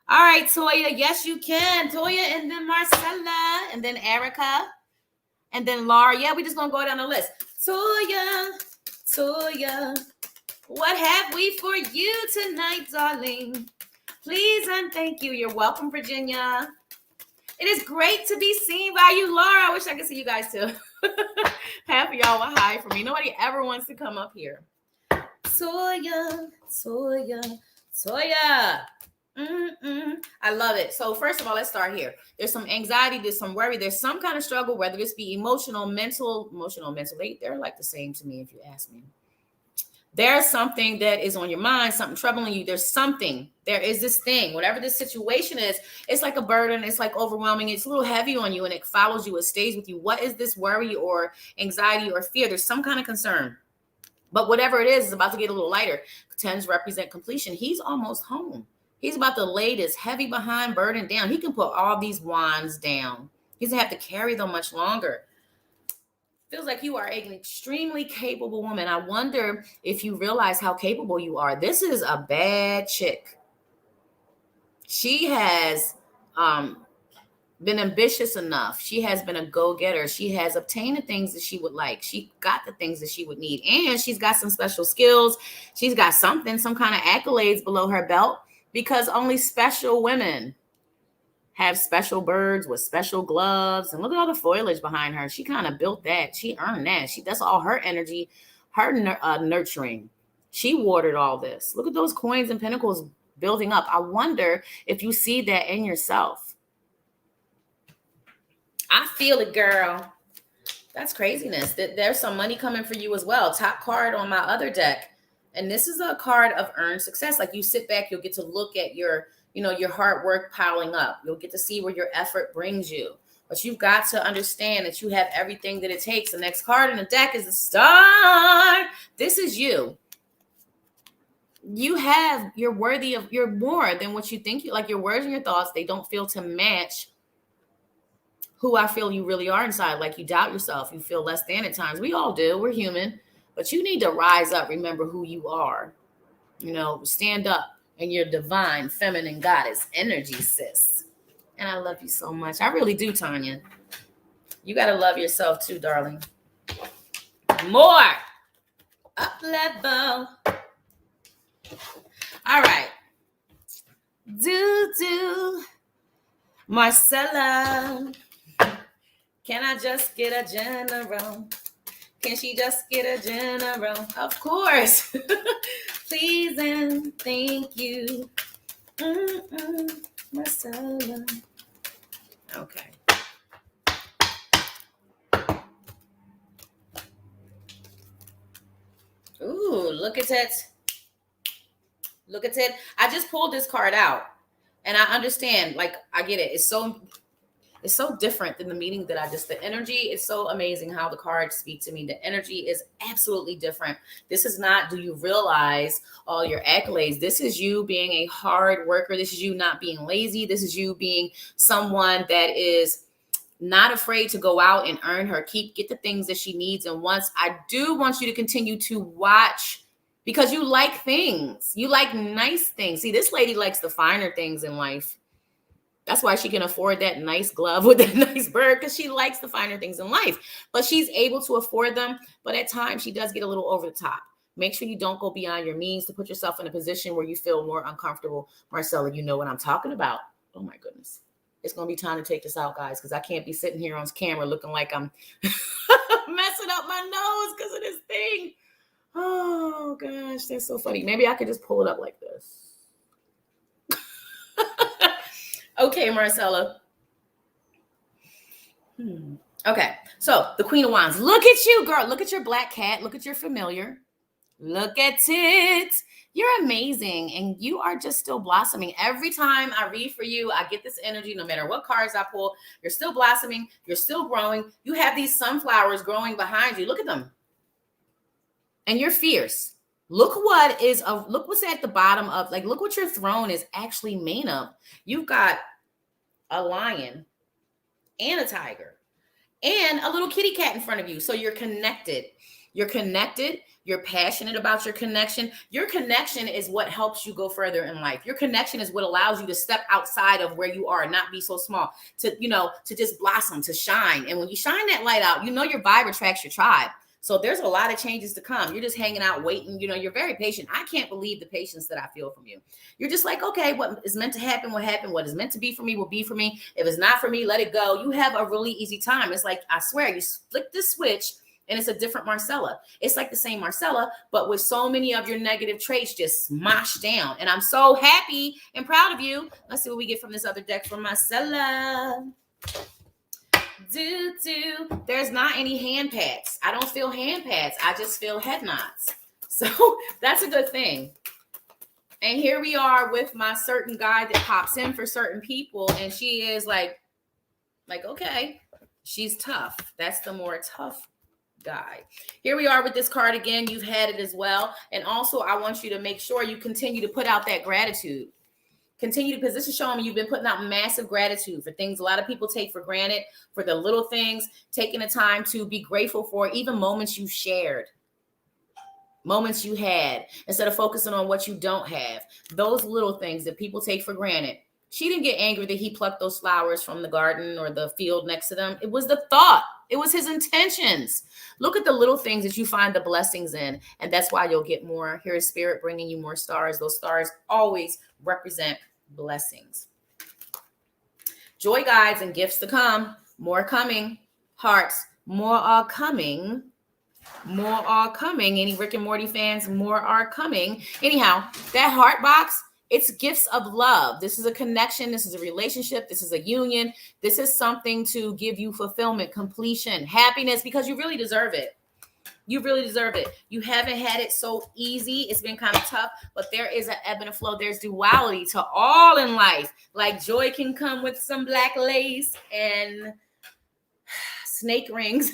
All right, Toya. Yes, you can. Toya, and then Marcella, and then Erica, and then Laura. Yeah, we're just going to go down the list. Toya, what have we for you tonight, darling? Please and thank you. You're welcome, Virginia. It is great to be seen by you, Laura. I wish I could see you guys too. Half of y'all were high for me. Nobody ever wants to come up here. Toya. I love it. So first of all, let's start here. There's some anxiety, there's some worry, there's some kind of struggle, whether this be emotional, mental. They're like the same to me, if you ask me. There's something that is on your mind, something troubling you. There is this thing, whatever this situation is, it's like a burden. It's like overwhelming. It's a little heavy on you, and it follows you. It stays with you. What is this worry or anxiety or fear? There's some kind of concern, but whatever it is about to get a little lighter. Tens represent completion. He's almost home. He's about to lay this heavy behind burden down. He can put all these wands down. He doesn't have to carry them much longer. Feels like you are an extremely capable woman. I wonder if you realize how capable you are. This is a bad chick. She has been ambitious enough. She has been a go-getter. She has obtained the things that she would like. She got the things that she would need. And she's got some special skills. She's got some kind of accolades below her belt. because only special women have special birds with special gloves. And look at all the foliage behind her. She kind of built that. She earned that. That's all her energy, her nurturing. She watered all this. Look at those coins and pentacles building up. I wonder if you see that in yourself. I feel it, girl. That's craziness. There's some money coming for you as well. Top card on my other deck. And this is a card of earned success. Like you sit back, you'll get to look at your hard work piling up. You'll get to see where your effort brings you. But you've got to understand that you have everything that it takes. The next card in the deck is the Star. This is you. You're worthy of, you're more than what you think. Like your words and your thoughts, they don't feel to match who I feel you really are inside. Like you doubt yourself. You feel less than at times. We all do. We're human. But you need to rise up. Remember who you are. Stand up in your divine feminine goddess energy, sis. And I love you so much. I really do, Tanya. You got to love yourself too, darling. More. Up level. All right. Marcella. Can I just get a general? Can she just get a general? Of course. Please and thank you. Marcella. Okay. Ooh, look at it. Look at it. I just pulled this card out and I understand, like, I get it. It's so different than the meaning that the energy is so amazing how the cards speak to me. The energy is absolutely different. This is not, do you realize all your accolades? This is you being a hard worker. This is you not being lazy. This is you being someone that is not afraid to go out and earn her keep, get the things that she needs and wants. I do want you to continue to watch because you like things. You like nice things. See, this lady likes the finer things in life. That's why she can afford that nice glove with that nice bird, because she likes the finer things in life. But she's able to afford them. But at times, she does get a little over the top. Make sure you don't go beyond your means to put yourself in a position where you feel more uncomfortable. Marcella, you know what I'm talking about. Oh, my goodness. It's going to be time to take this out, guys, because I can't be sitting here on camera looking like I'm messing up my nose because of this thing. Oh, gosh, that's so funny. Maybe I could just pull it up like this. Okay, Marcella. Okay, so the Queen of Wands. Look at you, girl. Look at your black cat. Look at your familiar. Look at it. You're amazing, and you are just still blossoming. Every time I read for you, I get this energy. No matter what cards I pull, you're still blossoming. You're still growing. You have these sunflowers growing behind you. Look at them. And you're fierce. Look what's at the bottom of, like, look what your throne is actually made of. You've got a lion and a tiger and a little kitty cat in front of you. So you're connected. You're connected. You're passionate about your connection. Your connection is what helps you go further in life. Your connection is what allows you to step outside of where you are, not be so small, to just blossom, to shine. And when you shine that light out, your vibe attracts your tribe. So there's a lot of changes to come. You're just hanging out, waiting. You're very patient. I can't believe the patience that I feel from you. You're just like, okay, what is meant to happen will happen. What is meant to be for me will be for me. If it's not for me, let it go. You have a really easy time. It's like, I swear, you flick this switch and it's a different Marcella. It's like the same Marcella, but with so many of your negative traits just smashed down. And I'm so happy and proud of you. Let's see what we get from this other deck from Marcella. There's not any hand pats. I don't feel hand pats. I just feel head nods. So that's a good thing. And here we are with my certain guy that pops in for certain people. And she is like, okay, she's tough. That's the more tough guy. Here we are with this card again. You've had it as well. And also, I want you to make sure you continue to put out that gratitude. Continue to, because this is showing me you've been putting out massive gratitude for things a lot of people take for granted, for the little things, taking the time to be grateful for, even moments you shared, moments you had, instead of focusing on what you don't have. Those little things that people take for granted, She didn't get angry that he plucked those flowers from the garden or the field next to them. It was the thought. It was his intentions. Look at the little things that you find the blessings in, and that's why you'll get more. Here is Spirit bringing you more stars. Those stars always represent blessings. Joy guides and gifts to come. More coming. Hearts, more are coming. More are coming. Any Rick and Morty fans? More are coming. Anyhow, that heart box, it's gifts of love. This is a connection. This is a relationship. This is a union. This is something to give you fulfillment, completion, happiness, because you really deserve it. You really deserve it. You haven't had it so easy. It's been kind of tough, but there is an ebb and a flow. There's duality to all in life. Like joy can come with some black lace and snake rings.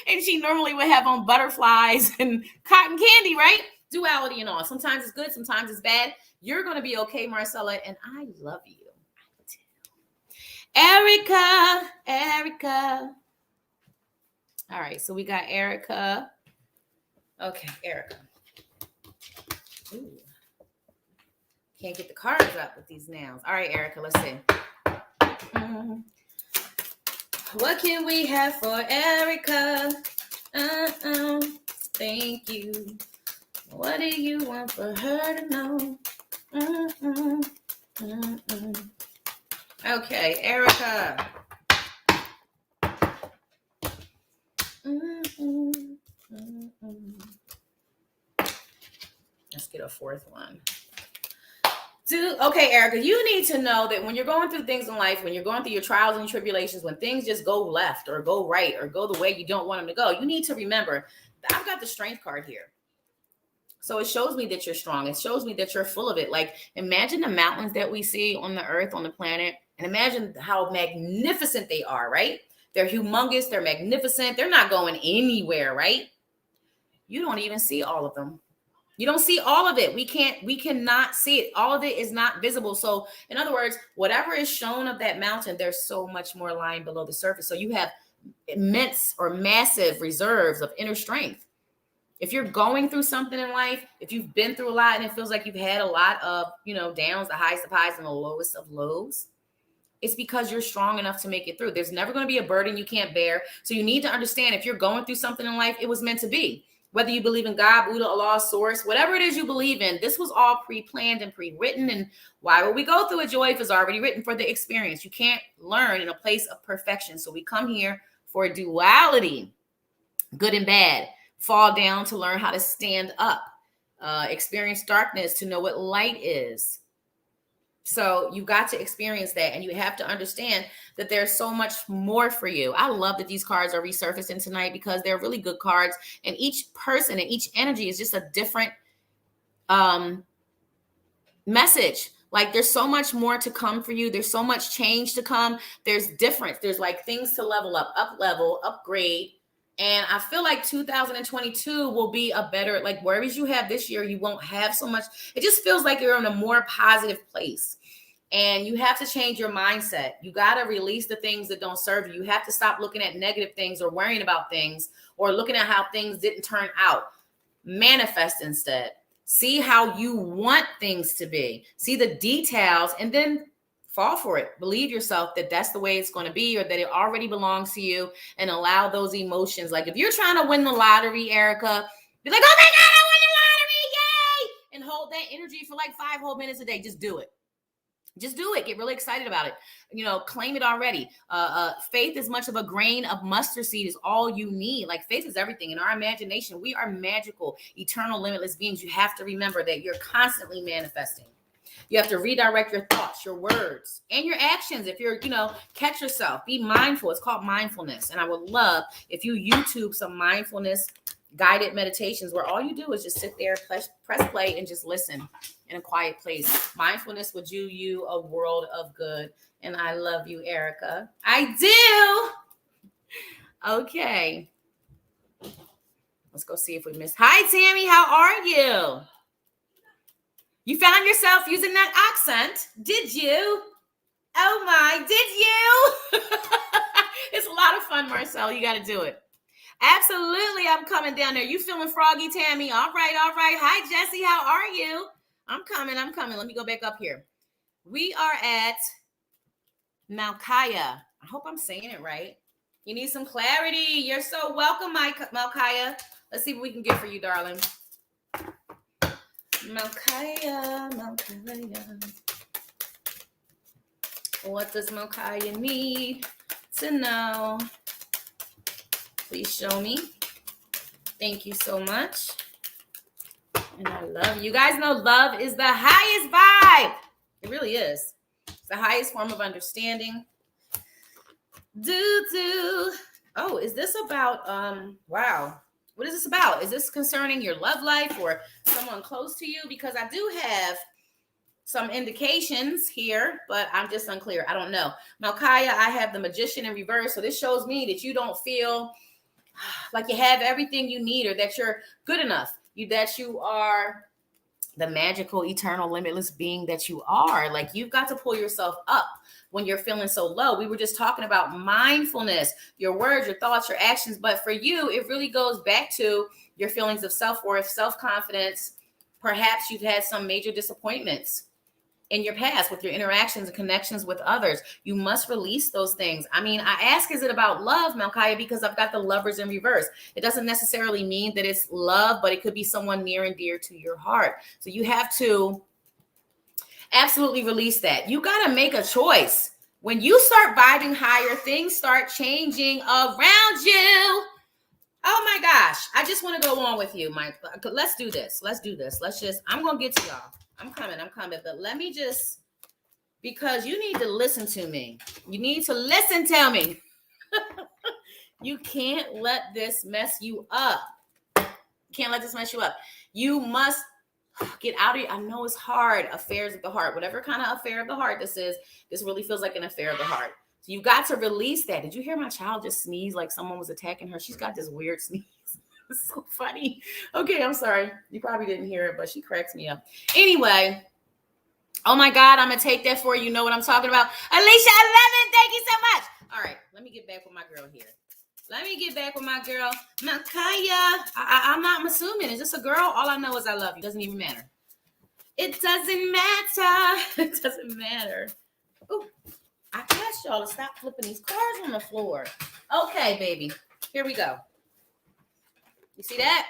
And she normally would have on butterflies and cotton candy, right? Duality and all. Sometimes it's good. Sometimes it's bad. You're going to be okay, Marcella. And I love you. Erica. All right. So we got Erica. Okay. Erica. Ooh. Can't get the cards up with these nails. All right, Erica. Let's see. What can we have for Erica? Thank you. What do you want for her to know? Okay, Erica. Let's get a fourth one. Okay, Erica, you need to know that when you're going through things in life, when you're going through your trials and tribulations, when things just go left or go right or go the way you don't want them to go, you need to remember that I've got the strength card here. So it shows me that you're strong. It shows me that you're full of it. Like imagine the mountains that we see on the earth, on the planet, and imagine how magnificent they are, right? They're humongous. They're magnificent. They're not going anywhere, right? You don't even see all of them. You don't see all of it. We cannot see it. All of it is not visible. So in other words, whatever is shown of that mountain, there's so much more lying below the surface. So you have immense or massive reserves of inner strength. If you're going through something in life, if you've been through a lot and it feels like you've had a lot of, downs, the highest of highs and the lowest of lows, it's because you're strong enough to make it through. There's never going to be a burden you can't bear. So you need to understand if you're going through something in life, it was meant to be. Whether you believe in God, Buddha, Allah, Source, whatever it is you believe in, this was all pre-planned and pre-written. And why would we go through it, Joy, if it's already written for the experience? You can't learn in a place of perfection. So we come here for duality, good and bad, fall down to learn how to stand up, experience darkness to know what light is. So you got to experience that, and you have to understand that there's so much more for you. I love that these cards are resurfacing tonight because they're really good cards, and each person and each energy is just a different message. Like there's so much more to come for you. There's so much change to come. There's difference. There's like things to level up level, upgrade. And I feel like 2022 will be a better, like worries you have this year, you won't have so much. It just feels like you're in a more positive place. And you have to change your mindset. You got to release the things that don't serve you. You have to stop looking at negative things or worrying about things or looking at how things didn't turn out. Manifest instead. See how you want things to be. See the details and then fall for it. Believe yourself that that's the way it's going to be or that it already belongs to you, and allow those emotions. Like if you're trying to win the lottery, Erica, be like, oh my God, I won the lottery, yay! And hold that energy for like 5 whole minutes a day. Just do it. Just do it. Get really excited about it. Claim it already. Faith as much of a grain of mustard seed is all you need. Like faith is everything. In our imagination, we are magical, eternal, limitless beings. You have to remember that you're constantly manifesting. You have to redirect your thoughts, your words, and your actions. If you're, catch yourself, be mindful. It's called mindfulness. And I would love if you YouTube some mindfulness guided meditations where all you do is just sit there, press play, and just listen in a quiet place. Mindfulness will do you a world of good. And I love you, Erica. I do. Okay. Let's go see if we missed. Hi, Tammy. How are you? You found yourself using that accent, did you? Oh my, did you? It's a lot of fun, Marcel. You got to do it. Absolutely, I'm coming down there. You feeling froggy, Tammy? All right. Hi, Jesse. How are you? I'm coming. Let me go back up here. We are at Malkaya. I hope I'm saying it right. You need some clarity. You're so welcome, Malkaya. Let's see what we can get for you, darling. Malkaya. What does Malkaya need to know? Please show me. Thank you so much. And I love you. You guys know love is the highest vibe. It really is. It's the highest form of understanding. Oh, is this about wow. What is this about? Is this concerning your love life or someone close to you? Because I do have some indications here, but I'm just unclear. I don't know. Malkaya, I have the Magician in reverse. So this shows me that you don't feel like you have everything you need or that you're good enough. That you are the magical, eternal, limitless being that you are. Like you've got to pull yourself up when you're feeling so low. We were just talking about mindfulness, your words, your thoughts, your actions. But for you, it really goes back to your feelings of self-worth, self-confidence. Perhaps you've had some major disappointments in your past with your interactions and connections with others. You must release those things. I mean, I ask, is it about love, Malkaya? Because I've got the Lovers in reverse. It doesn't necessarily mean that it's love, but it could be someone near and dear to your heart. So you have to absolutely release that. You got to make a choice. When you start vibing higher, things start changing around you. Oh my gosh. I just want to go on with you, Mike. Let's do this. I'm going to get to y'all. I'm coming. But let me just, because you need to listen to me. You need to listen to me. You can't let this mess you up. You must get out of it. I know it's hard. Affairs of the heart, whatever kind of affair of the heart this is, this really feels like an affair of the heart. So you got to release that. Did you hear my child just sneeze like someone was attacking her? She's got this weird sneeze. It's so funny. Okay, I'm sorry. You probably didn't hear it, but she cracks me up. Anyway, oh my God, I'm going to take that for you. You know what I'm talking about. Alicia, I love it. Thank you so much. All right, let me get back with my girl here. Makaya. I'm not assuming. Is this a girl? All I know is I love you. Doesn't even matter. It doesn't matter. Ooh, I asked y'all to stop flipping these cars on the floor. Okay, baby. Here we go. You see that?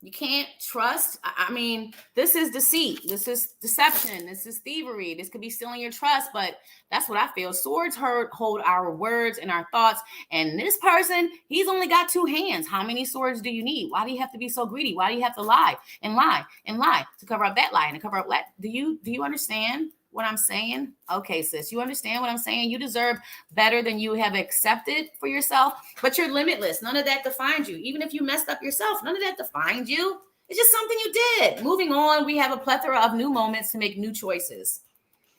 You can't trust. I mean, this is deceit. This is deception. This is thievery. This could be stealing your trust, but that's what I feel. Swords hold our words and our thoughts. And this person, he's only got two hands. How many swords do you need? Why do you have to be so greedy? Why do you have to lie to cover up that lie and to cover up that? Do you understand what I'm saying? Okay, sis, you understand what I'm saying? You deserve better than you have accepted for yourself, but you're limitless. None of that defines you. Even if you messed up yourself, none of that defines you. It's just something you did. Moving on, we have a plethora of new moments to make new choices.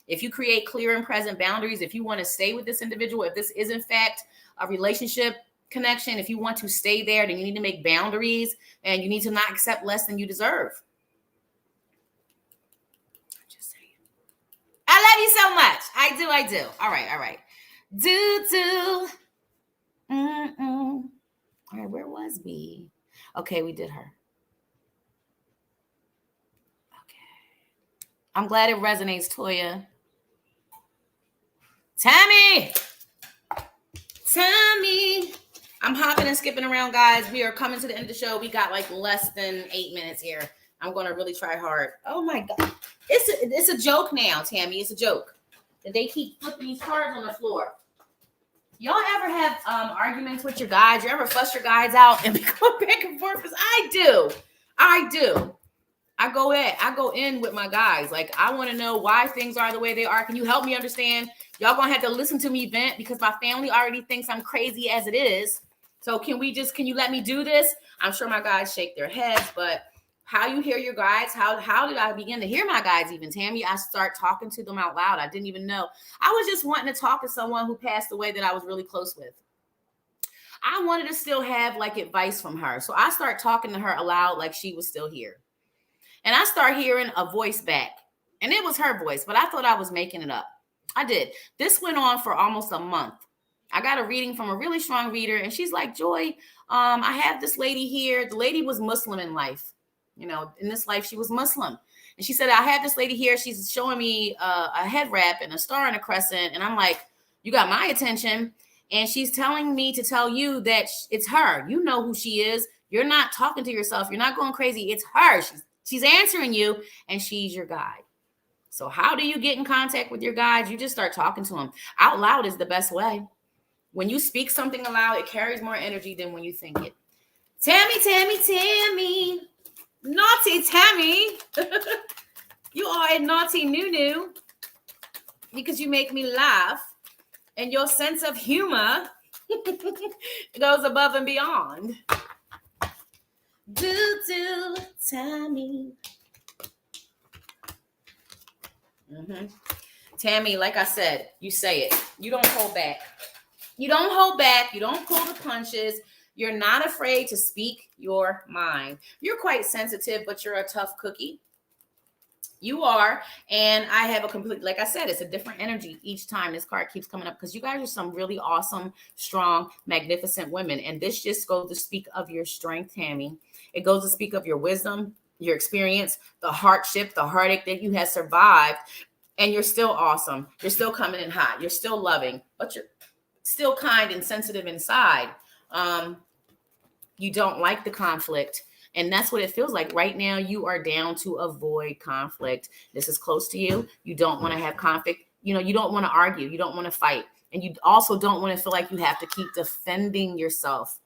If you create clear and present boundaries, if you want to stay with this individual, if this is in fact a relationship connection, if you want to stay there, then you need to make boundaries and you need to not accept less than you deserve. I love you so much. I do. All right. All right, where was we? Okay, we did her. Okay. I'm glad it resonates, Toya. Tammy. I'm hopping and skipping around, guys. We are coming to the end of the show. We got like less than 8 minutes here. I'm going to really try hard. Oh my God. It's a joke now, Tammy. It's a joke that they keep flipping these cards on the floor. Y'all ever have arguments with your guys? You ever fuss your guys out and be going back and forth? Because I do. I go in with my guys. Like, I want to know why things are the way they are. Can you help me understand? Y'all gonna have to listen to me vent because my family already thinks I'm crazy as it is. So can you let me do this? I'm sure my guys shake their heads, but how you hear your guys? How did I begin to hear my guys even, Tammy? I start talking to them out loud. I didn't even know. I was just wanting to talk to someone who passed away that I was really close with. I wanted to still have like advice from her. So I start talking to her aloud like she was still here. And I start hearing a voice back. And it was her voice, but I thought I was making it up. I did. This went on for almost a month. I got a reading from a really strong reader, and she's like, Joy, I have this lady here. The lady was Muslim in life. You know, in this life, she was Muslim. And she said, I have this lady here. She's showing me a head wrap and a star and a crescent. And I'm like, you got my attention. And she's telling me to tell you that it's her. You know who she is. You're not talking to yourself. You're not going crazy. It's her. She's answering you, and she's your guide. So how do you get in contact with your guides? You just start talking to them. Out loud is the best way. When you speak something aloud, it carries more energy than when you think it. Tammy, Tammy, Tammy. Naughty Tammy. You are a naughty Nunu because you make me laugh. And your sense of humor goes above and beyond. Do, Tammy. Tammy, like I said, you say it. You don't hold back. You don't hold back. You don't pull the punches. You're not afraid to speak your mind. You're quite sensitive, but you're a tough cookie. You are. And I have a complete, like I said, it's a different energy each time this card keeps coming up because you guys are some really awesome, strong, magnificent women. And this just goes to speak of your strength, Tammy. It goes to speak of your wisdom, your experience, the hardship, the heartache that you have survived. And you're still awesome. You're still coming in hot. You're still loving, but you're still kind and sensitive inside. You don't like the conflict. And that's what it feels like right now. You are down to avoid conflict. This is close to you. You don't want to have conflict. You know, you don't want to argue. You don't want to fight. And you also don't want to feel like you have to keep defending yourself.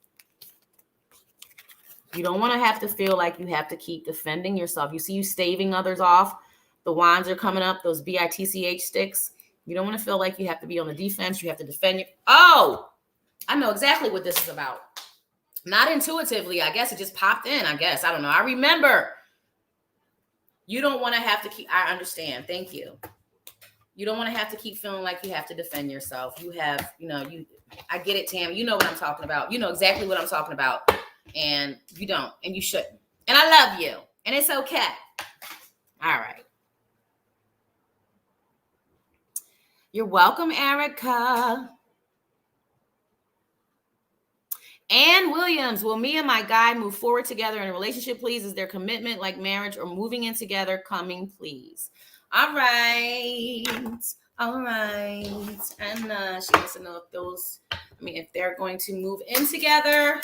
You don't want to have to feel like you have to keep defending yourself. You see you staving others off. The wands are coming up, those BITCH sticks. You don't want to feel like you have to be on the defense. You have to defend your. Oh, I know exactly what this is about. Not intuitively. I guess it just popped in. I don't know. I remember. You don't want to have to keep. I understand. Thank you. You don't want to have to keep feeling like you have to defend yourself. You have, I get it, Tam. You know what I'm talking about. You know exactly what I'm talking about. And you don't. And you shouldn't. And I love you. And it's okay. All right. You're welcome, Erica. Ann Williams, will me and my guy move forward together in a relationship, please? Is there commitment like marriage or moving in together coming, please? All right. And she wants to know if they're going to move in together,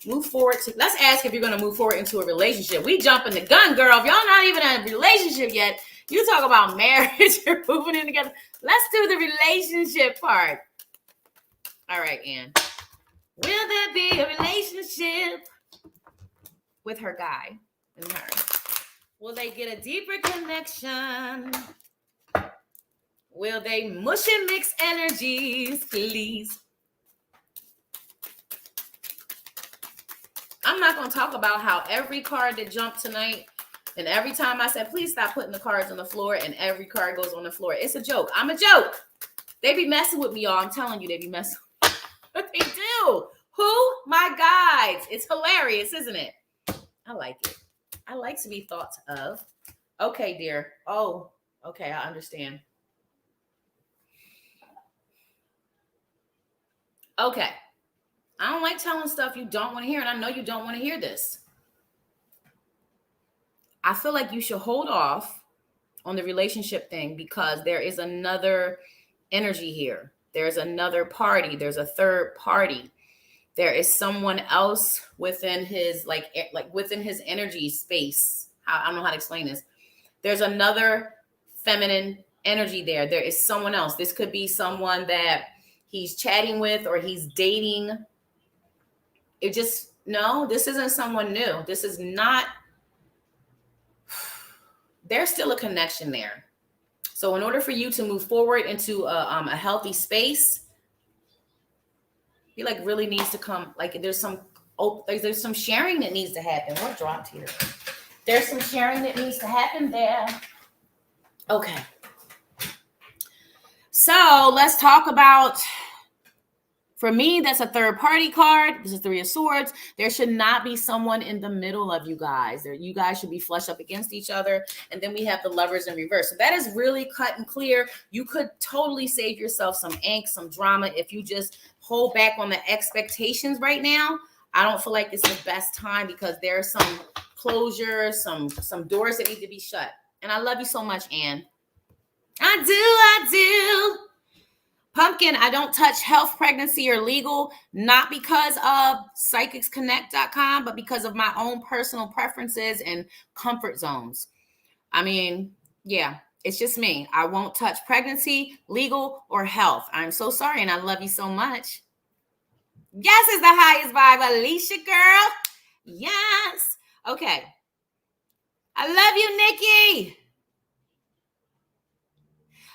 move forward. Let's ask if you're going to move forward into a relationship. We jumping the gun, girl. If y'all not even in a relationship yet, you talk about marriage or moving in together. Let's do the relationship part. All right, Ann. Will there be a relationship with her guy and her? Will they get a deeper connection? Will they mush and mix energies, please? I'm not going to talk about how every card that jumped tonight, and every time I said, please stop putting the cards on the floor, and every card goes on the floor. It's a joke. I'm a joke. They be messing with me, y'all. I'm telling you, they be messing with me. But they do. Who? My guides. It's hilarious, isn't it? I like it. I like to be thought of. Okay, dear. Oh, okay. I understand. Okay. I don't like telling stuff you don't want to hear, and I know you don't want to hear this. I feel like you should hold off on the relationship thing because there is another energy here. There's another party. There's a third party. There is someone else within his like within his energy space. I don't know how to explain this. There's another feminine energy there. There is someone else. This could be someone that he's chatting with or he's dating. This isn't someone new. This is not. There's still a connection there. So in order for you to move forward into a healthy space, he really needs to come. There's some sharing that needs to happen. What dropped here? There's some sharing that needs to happen there. Okay. So let's talk about. For me, that's a third party card. This is 3 of Swords. There should not be someone in the middle of you guys. You guys should be flushed up against each other. And then we have the Lovers in reverse. So that is really cut and clear. You could totally save yourself some angst, some drama if you just hold back on the expectations right now. I don't feel like it's the best time because there are some closure, some doors that need to be shut. And I love you so much, Ann. I do. Pumpkin, I don't touch health, pregnancy, or legal, not because of psychicsconnect.com, but because of my own personal preferences and comfort zones. I mean, yeah, it's just me. I won't touch pregnancy, legal, or health. I'm so sorry, and I love you so much. Yes, is the highest vibe, Alicia, girl. Yes. Okay. I love you, Nikki.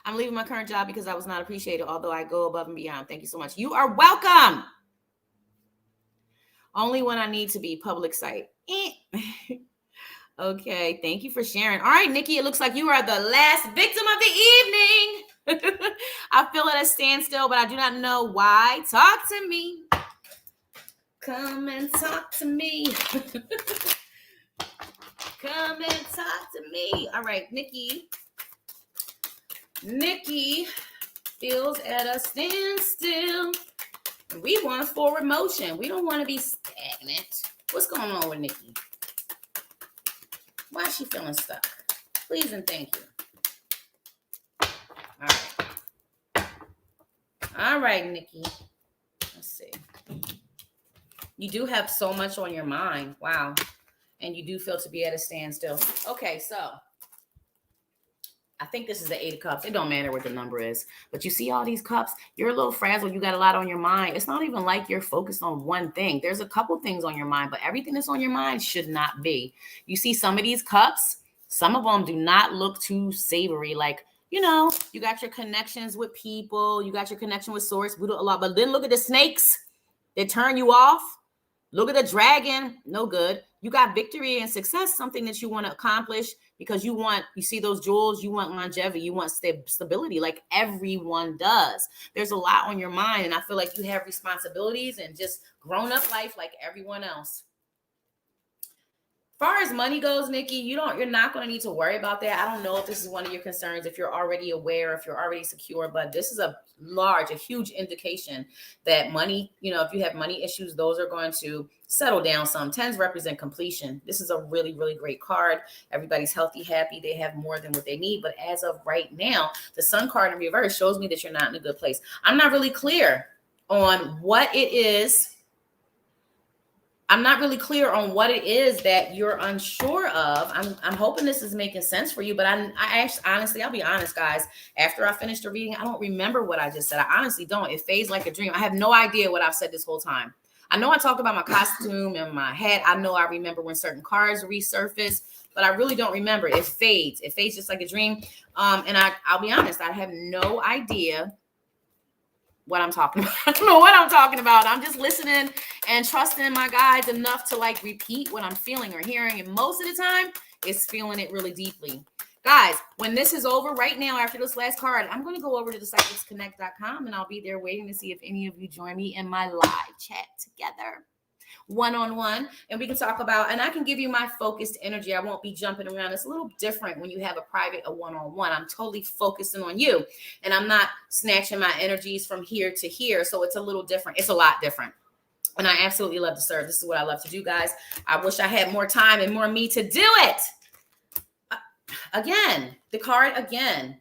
I'm leaving my current job because I was not appreciated, although I go above and beyond. Thank you so much. You are welcome. Only when I need to be. Public site. Okay, thank you for sharing. All right, Nikki, it looks like you are the last victim of the evening. I feel at a standstill, but I do not know why. Talk to me. Come and talk to me. Come and talk to me. All right, Nikki. Nikki feels at a standstill. We want forward motion. We don't want to be stagnant. What's going on with Nikki? Why is she feeling stuck? Please and thank you. All right. All right, Nikki. Let's see. You do have so much on your mind. Wow. And you do feel to be at a standstill. Okay, so I think this is the 8 of Cups. It don't matter what the number is. But you see all these cups? You're a little frazzled. You got a lot on your mind. It's not even like you're focused on one thing. There's a couple things on your mind, but everything that's on your mind should not be. You see some of these cups, some of them do not look too savory. Like, you know, you got your connections with people. You got your connection with Source. We do a lot. But then look at the snakes that turn you off. Look at the dragon. No good. You got victory and success, something that you want to accomplish because you see those jewels, you want longevity, you want stability like everyone does. There's a lot on your mind, and I feel like you have responsibilities and just grown-up life like everyone else. As far as money goes, Nikki, you're not going to need to worry about that. I don't know if this is one of your concerns, if you're already aware, if you're already secure, but this is a huge indication that money, if you have money issues, those are going to settle down some. 10s represent completion. This is a really, really great card. Everybody's healthy, happy. They have more than what they need. But as of right now, the Sun card in reverse shows me that you're not in a good place. I'm not really clear on what it is. I'm not really clear on what it is that you're unsure of. I'm hoping this is making sense for you, but I actually, honestly, I'll be honest, guys. After I finished the reading, I don't remember what I just said. I honestly don't. It fades like a dream. I have no idea what I've said this whole time. I know I talked about my costume and my hat. I know I remember when certain cards resurface, but I really don't remember. It fades. It fades just like a dream. And I'll be honest, I have no idea what I'm talking about. I don't know what I'm talking about. I'm just listening and trusting my guides enough to repeat what I'm feeling or hearing. And most of the time, it's feeling it really deeply. Guys, when this is over right now, after this last card, I'm going to go over to the psychicsconnect.com and I'll be there waiting to see if any of you join me in my live chat together. One-on-one, and we can talk about, and I can give you my focused energy. I won't be jumping around. It's a little different when you have a one-on-one. I'm totally focusing on you, and I'm not snatching my energies from here to here. So it's a little different. It's a lot different. And I absolutely love to serve. This is what I love to do, guys. I wish I had more time and more me to do it. Again, the card again.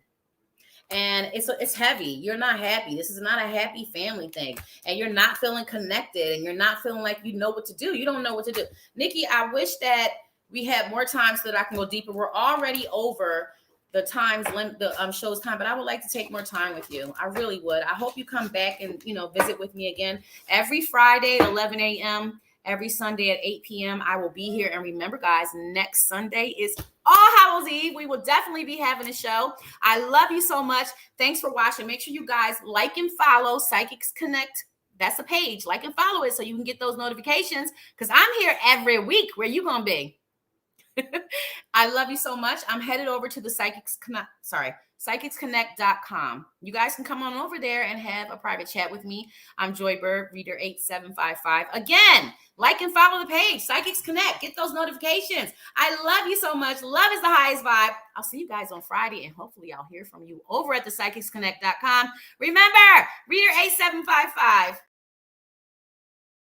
And it's heavy. You're not happy. This is not a happy family thing. And you're not feeling connected. And you're not feeling like you know what to do. You don't know what to do. Nikki, I wish that we had more time so that I can go deeper. We're already over the times limit, the show's time, but I would like to take more time with you. I really would. I hope you come back and, visit with me again. Every Friday at 11 a.m., every Sunday at 8 p.m. I will be here. And remember, guys, next Sunday is All Hallows Eve. We will definitely be having a show. I love you so much. Thanks for watching. Make sure you guys like and follow Psychics Connect. That's a page. Like and follow it so you can get those notifications because I'm here every week. Where you going to be? I love you so much. I'm headed over to the psychicsconnect.com. You guys can come on over there and have a private chat with me. I'm Joy Bird, reader 8755. Again, like and follow the page, Psychics Connect. Get those notifications. I love you so much. Love is the highest vibe. I'll see you guys on Friday, and hopefully I'll hear from you over at the psychicsconnect.com. Remember, reader 8755.